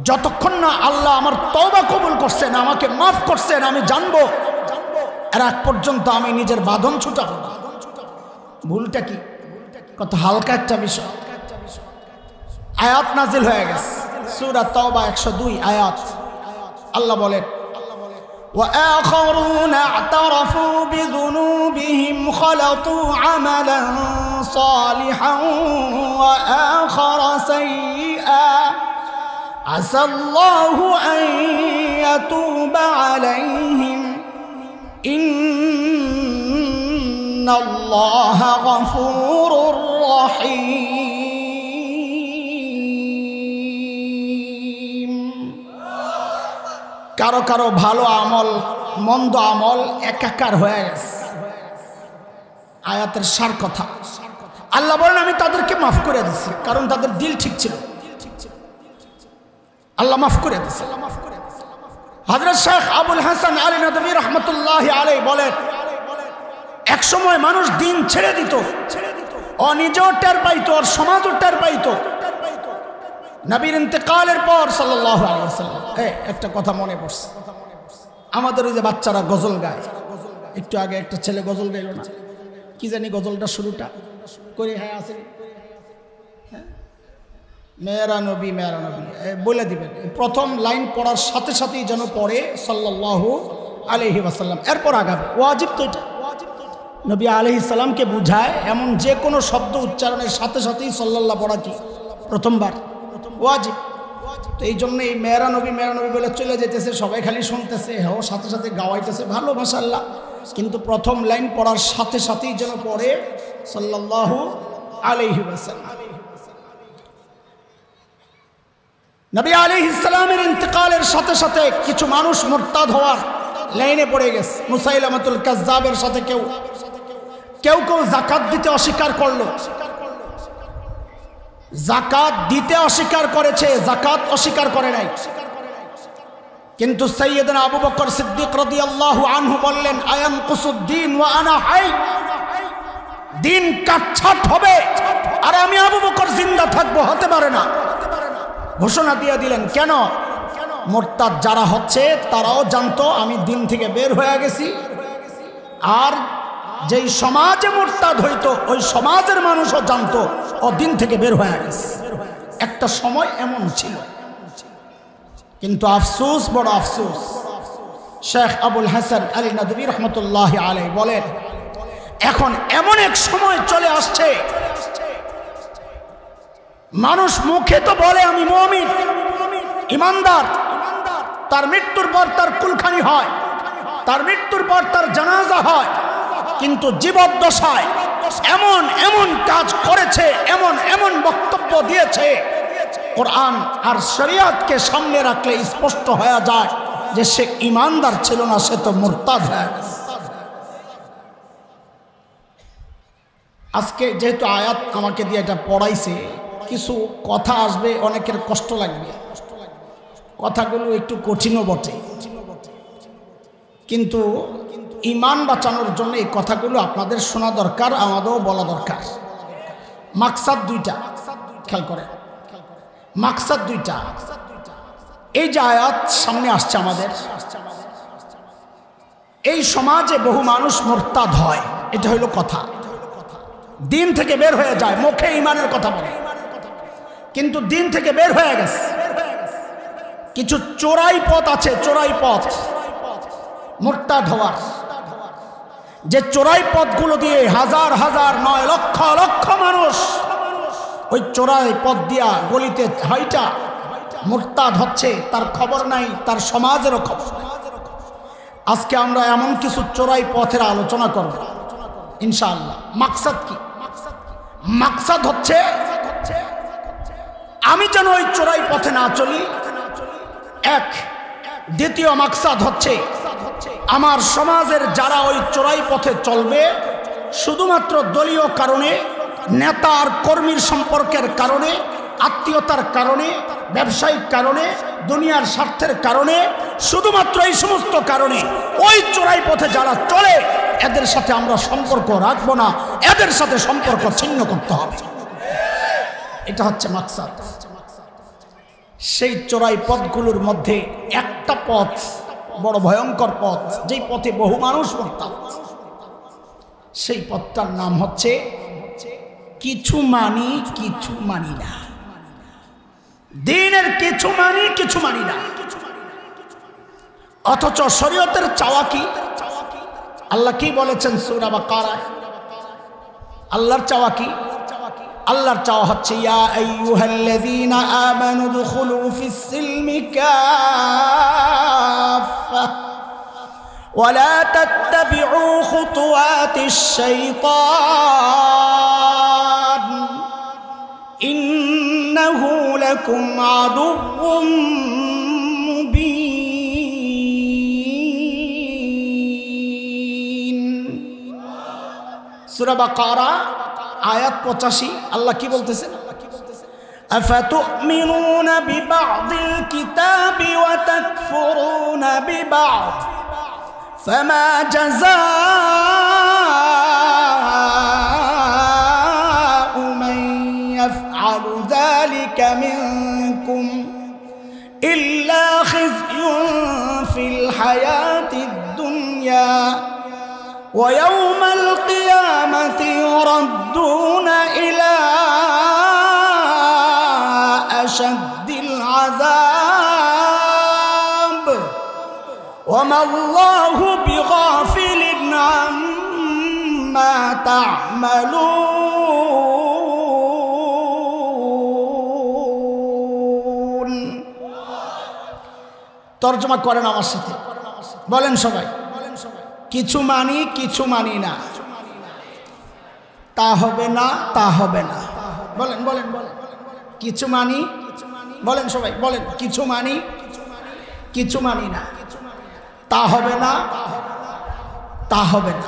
যতক্ষণ না আল্লাহ আমার তওবা কবুল করছেন, আমাকে মাফ করছেন, আমি জানবো এর আগ পর্যন্ত আমি নিজের বাঁধন ছুটাবো না। ভুলটা কি? কত হালকা একটা বিষয়। আয়াত নাজিল হয়ে গেছে সূরা তাওবা 102 আয়াত। আল্লাহ বলেন وآخرون اعترفوا بذنوبهم خلطوا عملا صالحا وآخر سيئا عسى الله أن يتوب عليهم إن الله غفور رحيم। কারো কারো ভালো আমল মন্দ আমল একাকার হয়ে গেছে। আয়াতের সার কথা আল্লাহ বলেন আমি তাদেরকে মাফ করে দিচ্ছি, কারণ তাদের দিল ঠিক ছিল, আল্লাহ মাফ করে দিচ্ছে। হযরত শেখ আবুল হাসান আলী নদভী রহমতুল্লাহি আলাইহি বলেন এক সময় মানুষ দিন ছেড়ে দিত, ও নিজেও টের পাইতো আর সমাজও টের পাইতো। নবীর ইন্তেকালের পর সাল্লাল্লাহু আলাইহি ওয়াসাল্লাম একটা কথা মনে পড়ছে, আমাদের ওই যে বাচ্চারা গজল গায়, একটু আগে একটা ছেলে গজল গাইল না, কি জানি গজলটা শুরুটা করে, হ্যাঁ আছে, মেরা নবী মেরা নবী বলে দিবেন, প্রথম লাইন পড়ার সাথে সাথেই যেন পড়ে সাল্লাল্লাহু আলাইহি ওয়াসাল্লাম, এরপর আগাবে। ওয়াজিব তো এটা, নবী আলাইহিস সালামকে বুঝায় এমন যে কোনো শব্দ উচ্চারণের সাথে সাথেই সাল্লাল্লাহ পড়া কি প্রথমবার ওয়াজিব। তো এই জন্য এই মেরা নবী বলে চলে যেতেছে, সবাই খালি শুনতেছে, হ্যাঁ সাথে সাথে গাওয়াইতেছে, ভালো মাশাআল্লাহ, কিন্তু প্রথম লাইন পড়ার সাথে সাথেই যেন পড়ে সাল্লাল্লাহু আলাইহি ওয়াসাল্লাম। নবী আলাইহিস সালামের ইন্তেকালের সাথে সাথে কিছু মানুষ মুরতাদ হওয়ার লাইনে পড়ে গেছে। মুসাইলামাতুল কাজ্জাবের সাথে কেউ যাকাত দিতে অস্বীকার করলো, যাকাত দিতে অস্বীকার করেছে, যাকাত অস্বীকার করে নাই। কিন্তু সাইয়েদনা আবু বকর সিদ্দিক রাদিয়াল্লাহু আনহু বললেন আয়ানকুসুদ্দিন ওয়া আনা হাই, দিন কাটছাট হবে আর আমি আবু বকর জিন্দা থাকবো, হতে পারে না। ঘোষণা দিয়ে দিলেন। কেন? মুরতাদ যারা হচ্ছে তারাও জানতো আমি দিন থেকে বের হয়ে গেছি, আর যেই সমাজে মুরতাদ হইতো ওই সমাজের মানুষও জানতো ও দিন থেকে বের হয়ে গেছে। একটা সময় এমন ছিল, কিন্তু আফসোস, বড় আফসোস, শেখ আবুল হাসান আলী নদভী রহমতুল্লাহি আলাইহি বলেন এখন এমন এক সময় চলে আসছে মানুষ মুখে তো বলে আমি মুমিন ইমানদার, তার মৃত্যুর পর তার কুলখানি হয়, তার মৃত্যুর পর তার জানাজা হয়, কিন্তু জীবদ্দশায় এমন এমন কাজ করেছে, এমন এমন বক্তব্য দিয়েছে, কোরআন আর শরিয়তকে সামনে রাখলে স্পষ্ট হয়ে যায় যে সে ইমানদার ছিল না, সে তো মুরতাদ হয়ে গেছে। আজকে যেহেতু আয়াত আমাকে দিয়ে এটা পড়াইছে, কিছু কথা আসবে, অনেকের কষ্ট লাগবে, কথাগুলো একটু কঠিনও বটে, কিন্তু ইমান বাঁচানোর জন্য এই কথাগুলো আপনাদের শোনা দরকার, আমাদেরও বলা দরকার। মাকসাদ দুইটা, খেয়াল করে, মাকসাদ দুইটা। এই যে আয়াত সামনে আসছে আমাদের, এই সমাজে বহু মানুষ মুরতাদ হয়, এটা হইল কথা, দিন থেকে বের হয়ে যায়, মুখে ইমানের কথা বলে কিন্তু দিন থেকে বের হয়ে গেছে। কিছু চোরাই পথ আছে, চোরাই পথ মুরতাদ হওয়ার, যে চোরাই পথগুলো দিয়ে হাজার হাজার নয় লক্ষ লক্ষ মানুষ ওই চোরাই পথ দিয়া গলিতে হাইটা মুরতাদ হচ্ছে, তার খবর নাই, তার সমাজেরও খবর নাই। আজকে আমরা এমন কিছু চোরাই পথের আলোচনা করব ইনশাআল্লাহ। মাকসাদ কি? মাকসাদ হচ্ছে আমি যেন ওই চোরাই পথে না চলি, এক। দ্বিতীয় মাকসাদ হচ্ছে আমার সমাজের যারা ওই চোরাই পথে চলবে শুধুমাত্র দলীয় কারণে, নেতা আর কর্মীর সম্পর্কের কারণে, আত্মীয়তার কারণে, ব্যবসায়িক কারণে, দুনিয়ার স্বার্থের কারণে, শুধুমাত্র এই সমস্ত কারণে ওই চোরাই পথে যারা চলে এদের সাথে আমরা সম্পর্ক রাখবো না, এদের সাথে সম্পর্ক ছিন্ন করতে হবে। এটা হচ্ছে মাকসাদ। সেই চোরাই পথগুলোর মধ্যে একটা পথ বড় ভয়ঙ্কর পথ, যেই পথে বহু মানুষ মুরতাদ, সেই পথটার নাম হচ্ছে কিছু মানি কিছু মানি না। দ্বীনের কিছু মানি কিছু মানি না, অথচ শরীয়তের চাওয়া কি? আল্লাহ কি বলেছেন সূরা বাকারায়? আল্লাহর চাওয়া কি? আল্লাহর চাওয়া হচ্ছে ইয়া আইয়ুহাল্লাযীনা আমানু দুখুলু ফিস সিলমি কাফা ওয়া লা তাত্তাবিউ খুতুওয়াতিশ শাইতান ইন্নাহু লাকুম আদুউম মুবিন। সূরা বাকারা আয়াত 85। আল্লাহ কি বলতেছেন? আফাতুমিনুনা বিবা'দিল কিতাবি ওয়া তাকফুরুনা বিবা'দ ফামা জাযাউ মান ইয়াফআলু যালিকা মিনকুম ইল্লা খিzyun ফিল হায়াতিদ দুনিয়া ويوم القيامة يردون إلى أشد العذاب وما الله بغافل عما تعملون। তরজমা করেন আমার সাথে, বলেন সবাই। কিছু মানি কিছু মানি না, তা হবে না, তা হবে না। বলেন বলেন বলেন। কিছু মানি, বলেন সবাই বলেন। কিছু মানি কিছু মানি না, তা হবে না, তা হবে না।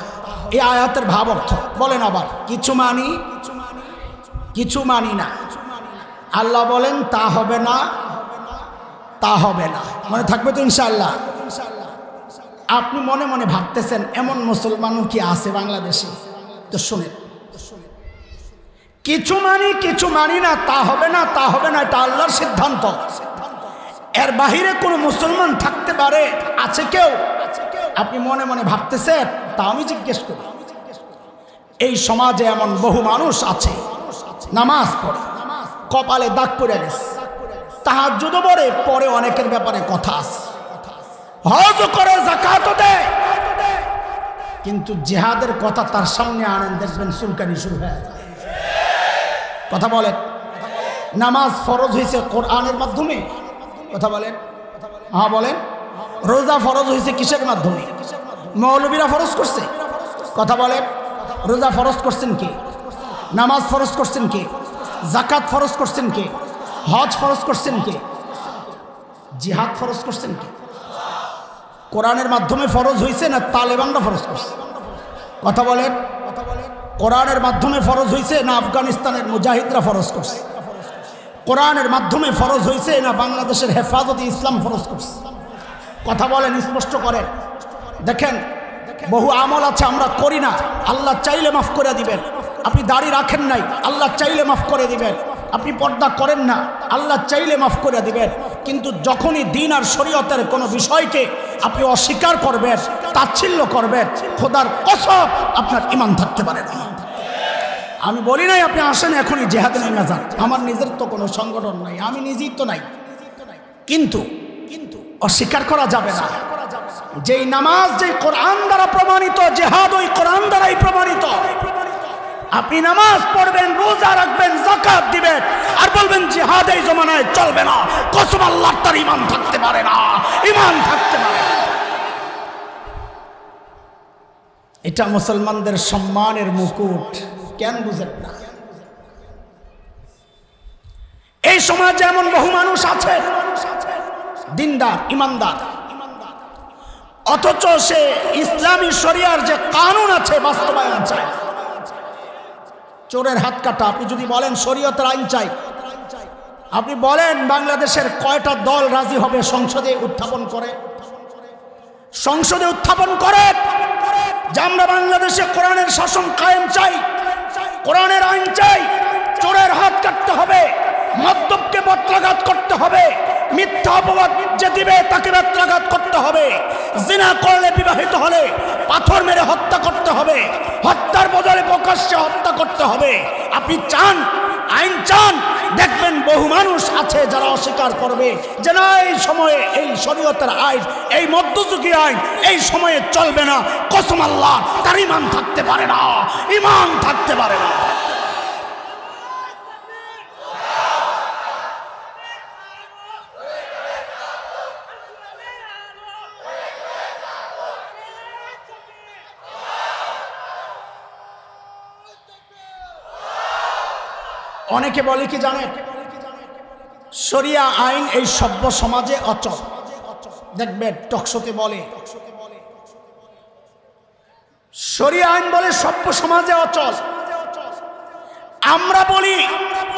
এই আয়াতের ভাব অর্থ বলেন আবার। কিছু মানি কিছু মানি না, আল্লাহ বলেন তা হবে না, তা হবে না। মনে থাকবে তো ইনশাআল্লাহ? আপনি মনে মনে ভাবতেছেন এমন মুসলমানও কি আছে বাংলাদেশে? তো শুনেন, কিছু মানি কিছু মানি না, তা হবে না, তা হবে না, এটা আল্লাহর সিদ্ধান্ত। এর বাহিরে কোনো মুসলমান থাকতে পারে? আছে কেউ? আপনি মনে মনে ভাবতেছেন, তা আমি জিজ্ঞেস করি। এই সমাজে এমন বহু মানুষ আছে নামাজ পড়ে, কপালে দাগ পড়ে গেছে, তাহাজ্জুদ পড়ে, অনেকের ব্যাপারে কথা আছে, হজ করে, যাকাতও দেয়, কিন্তু জিহাদের কথা তার সামনে আনেন, দেখবেন চুলকানি শুরু হয়ে যায়। কথা বলেন। নামাজ ফরজ হয়েছে কোরআনের মাধ্যমে, কথা বলেন, হ্যাঁ বলেন। রোজা ফরজ হয়েছে কিসের মাধ্যমে? মৌলবীরা ফরজ করছে, কথা বলেন। রোজা ফরজ করছেন কে? নামাজ ফরজ করছেন কে? জাকাত ফরজ করছেন কে? হজ ফরজ করছেন কে? জিহাদ ফরজ করছেন কে? কোরআনের মাধ্যমে ফরজ হয়েছে না তালেবানরা ফরজ করছে? কথা বলেন। কোরআনের মাধ্যমে ফরজ হয়েছে না আফগানিস্তানের মুজাহিদরা ফরজ করছে? কোরআনের মাধ্যমে ফরজ হয়েছে না বাংলাদেশের হেফাজতে ইসলাম ফরজ করছে? কথা বলেন, স্পষ্ট করেন। দেখেন, বহু আমল আছে আমরা করি না, আল্লাহ চাইলে মাফ করে দিবেন। আপনি দাড়ি রাখেন নাই, আল্লাহ চাইলে মাফ করে দিবেন। আপনি পর্দা করেন না, আল্লাহ চাইলে মাফ করে দিবেন। কিন্তু যখনই দিন আর শরীয়তের কোনো বিষয়কে আপনি অস্বীকার করবেন, তাচ্ছিল্য করবেন, খোদার কসম আপনার ঈমান থাকতে পারে না। আমি বলি নাই আপনি আসেন এখনই জিহাদে নেমে যান, আমার নিজের তো কোনো সংগঠন নাই, আমি নিজেই তো নাই। কিন্তু অস্বীকার করা যাবে না, যেই নামাজ যেই কোরআন দ্বারা প্রমাণিত, জিহাদ ওই কোরআন দ্বারাই প্রমাণিত। আপনি নামাজ পড়বেন, রোজা রাখবেন, যাকাত দিবেন, আর বলবেন জিহাদ এই জমানায় চলবে না, কসম আল্লাহর, তার ঈমান থাকতে পারে না, ঈমান থাকতে পারে না। এটা মুসলমানদের সম্মানের মুকুট, কেন বুঝেন না? এই সমাজে এমন বহু মানুষ আছে দিনদার, ইমানদার, অথচ সে ইসলামী শরিয়ার যে কানুন আছে বাস্তবায়ন চায়। চোরের হাত কাটা, আপনি যদি বলেন শরীয়তের আইন চাই, আপনি বলেন বাংলাদেশের কয়টা দল রাজি হবে সংসদে উত্থাপন করে? সংসদে উত্থাপন করে যে আমরা বাংলাদেশে কোরআনের শাসন কায়েম চাই, কোরআনের আইন চাই, চোরের হাত কাটতে হবে, মদ্যপকে বস্ত্রাঘাত করতে হবে, মিথ্যা অপবাদ যে দিবে তাকে বস্ত্রাঘাত করতে হবে, জিনা করলে বিবাহিত হলে পাথর মেরে হত্যা করতে হবে, হত্যার বদলে প্রকাশ্যে হত্যা করতে হবে। আপনি চান, আইন চান, দেখবেন বহু মানুষ আছে যারা অস্বীকার করবে যে না, এই সময়ে এই শরীয়তের আইন, এই মধ্যযুগীয় আইন এই সময়ে চলবে না, কসম আল্লাহ, তার ঈমান থাকতে পারে না, ঈমান থাকতে পারে না। অনেকে বলে কি জানেন, শরিয়া আইন এই সভ্য সমাজে অচল। দেখবেন টকশোতে বলে শরিয়া আইন বলে সভ্য সমাজে অচল। আমরা বলি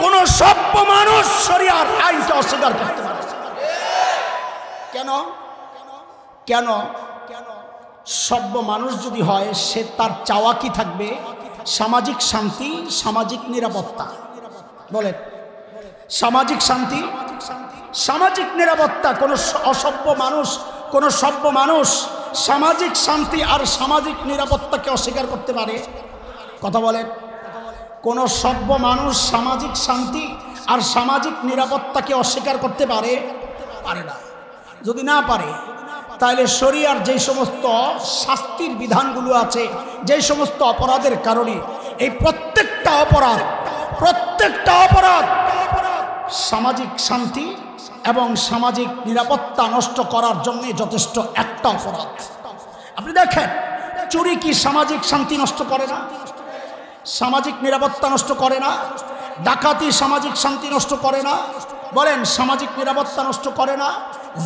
কোন সভ্য মানুষ শরিয়ার আইনকে অস্বীকার করতে পারে? কেন? কেন? সভ্য মানুষ যদি হয়, সে তার চাওয়া কি থাকবে? সামাজিক শান্তি, সামাজিক নিরাপত্তা। বলেন, সামাজিক শান্তি, সামাজিক নিরাপত্তা। কোন অসভ্য মানুষ, কোন সভ্য মানুষ সামাজিক শান্তি আর সামাজিক নিরাপত্তাকে অস্বীকার করতে পারে? কথা বলেন। কোন সভ্য মানুষ সামাজিক শান্তি আর সামাজিক নিরাপত্তাকে অস্বীকার করতে পারে? পারে না। যদি না পারে, তাহলে শরিয়ার যেই সমস্ত শাস্তির বিধানগুলো আছে, যেই সমস্ত অপরাধের কারণে এই প্রত্যেকটা অপরাধ সামাজিক শান্তি এবং সামাজিক নিরাপত্তা নষ্ট করার জন্য যথেষ্ট একটা অপরাধ। আপনি দেখেন, চুরি কি সামাজিক শান্তি নষ্ট করে না? সামাজিক নিরাপত্তা নষ্ট করে না? ডাকাতি সামাজিক শান্তি নষ্ট করে না? বলেন, সামাজিক নিরাপত্তা নষ্ট করে না?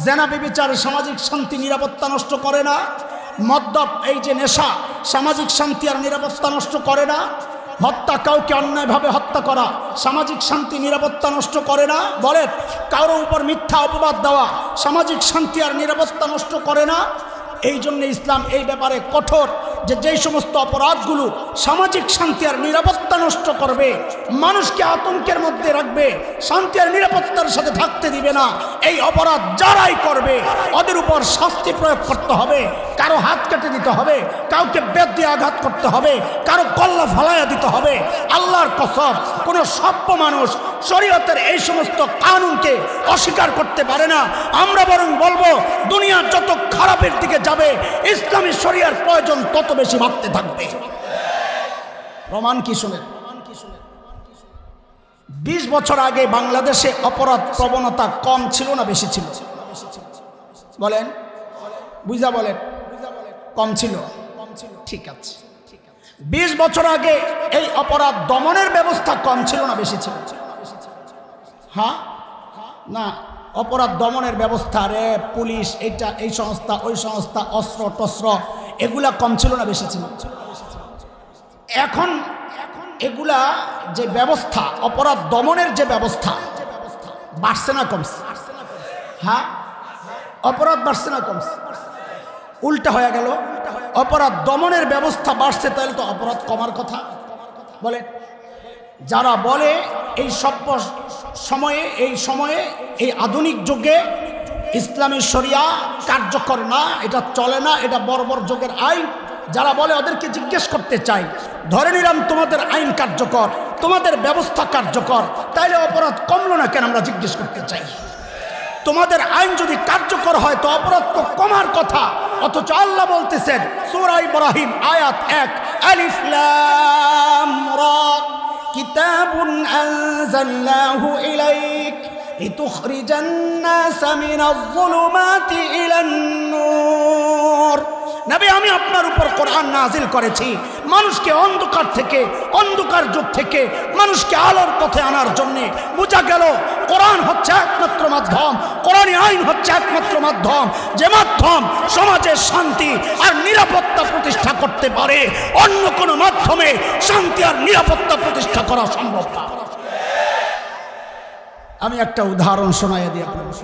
জেনা ব্যভিচার সামাজিক শান্তি নিরাপত্তা নষ্ট করে না? মদ্যপ, এই যে নেশা, সামাজিক শান্তি আর নিরাপত্তা নষ্ট করে না? হত্যা, কাউকে অন্যায়ভাবে হত্যা করা সামাজিক শান্তি নিরাপত্তা নষ্ট করে না? বলেন, কারো উপর মিথ্যা অপবাদ দেওয়া সামাজিক শান্তি আর নিরাপত্তা নষ্ট করে না? এই জন্য ইসলাম এই ব্যাপারে কঠোর, যে যেই সমস্ত অপরাধগুলো সামাজিক শান্তি আর নিরাপত্তা নষ্ট করবে, মানুষকে আতঙ্কের মধ্যে রাখবে, শান্তি আর নিরাপত্তার সাথে থাকতে দিবে না, এই অপরাধ যারাই করবে ওদের উপর শাস্তি প্রয়োগ করতে হবে। কারো হাত কেটে দিতে হবে, কাউকে বেত দিয়ে আঘাত করতে হবে, কারো কল্লা ফালাইয়া দিতে হবে। আল্লাহর কসম, কোনো সভ্য মানুষ শরীয়তের এই সমস্ত কানুনকে অস্বীকার করতে পারে না। আমরা বরং বলবো, দুনিয়া যত খারাপের দিকে যাবে, ইসলামী শরিয়ার প্রয়োজন তত বেশি বাড়তে থাকবে। প্রমাণ কি শুনেন? 20 বছর আগে বাংলাদেশে অপরাধ প্রবণতা কম ছিল না বেশি ছিল? বলেন, বুঝা বলেন। কম ছিল। ঠিক আছে। 20 বছর আগে এই অপরাধ দমনের ব্যবস্থা কম ছিল না বেশি ছিল? হ্যাঁ না, অপরাধ দমনের ব্যবস্থা, র্যাব, পুলিশ, এইটা, এই সংস্থা, ওই সংস্থা, অস্ত্র টস্ত্র, এগুলা কম ছিল না বেশি ছিল? এখন এগুলা যে ব্যবস্থা, অপরাধ দমনের যে ব্যবস্থা, বাড়ছে না কমছে? হ্যাঁ, অপরাধ বাড়ছে না কমছে? উল্টা হয়ে গেল, অপরাধ দমনের ব্যবস্থা বাড়ছে, তাহলে তো অপরাধ কমার কথা। বলে যারা বলে এই সভ্য সময়ে, এই আধুনিক যুগে ইসলামী শরিয়া কার্যকর না, এটা চলে না, এটা বর্বর যুগের আইন, যারা বলে ওদেরকে জিজ্ঞেস করতে চাই, ধরে নিলাম তোমাদের আইন কার্যকর, তোমাদের ব্যবস্থা কার্যকর, তাইলে অপরাধ কমলো না কেন? আমরা জিজ্ঞেস করতে চাই। তোমাদের আইন যদি কার্যকর হয় তো অপরাধ তো কমার কথা, অথচ আল্লাহ বলতেছেন সূরা ইব্রাহিম আয়াত 1, আলিফ লাম রা কিতাবুন আনজালনাহু ইলাইক লিতুখরিজান নাসা মিনাজ যুলুমাতি ইলান নূর। নবী, আমি আপনার উপর কোরআন নাজিল করেছি মানুষকে অন্ধকার থেকে, অন্ধকার যুগ থেকে মানুষকে আলোর পথে আনার জন্যে। বোঝা গেল কোরআন হচ্ছে একমাত্র মাধ্যম, কোরআনী আইন হচ্ছে একমাত্র মাধ্যম, যে মাধ্যম সমাজের শান্তি আর নিরাপত্তা প্রতিষ্ঠা করতে পারে। অন্য কোনো মাধ্যমে শান্তি আর নিরাপত্তা প্রতিষ্ঠা করা সম্ভব না। আমি একটা উদাহরণ শোনাইয়া দিই আপনাদের।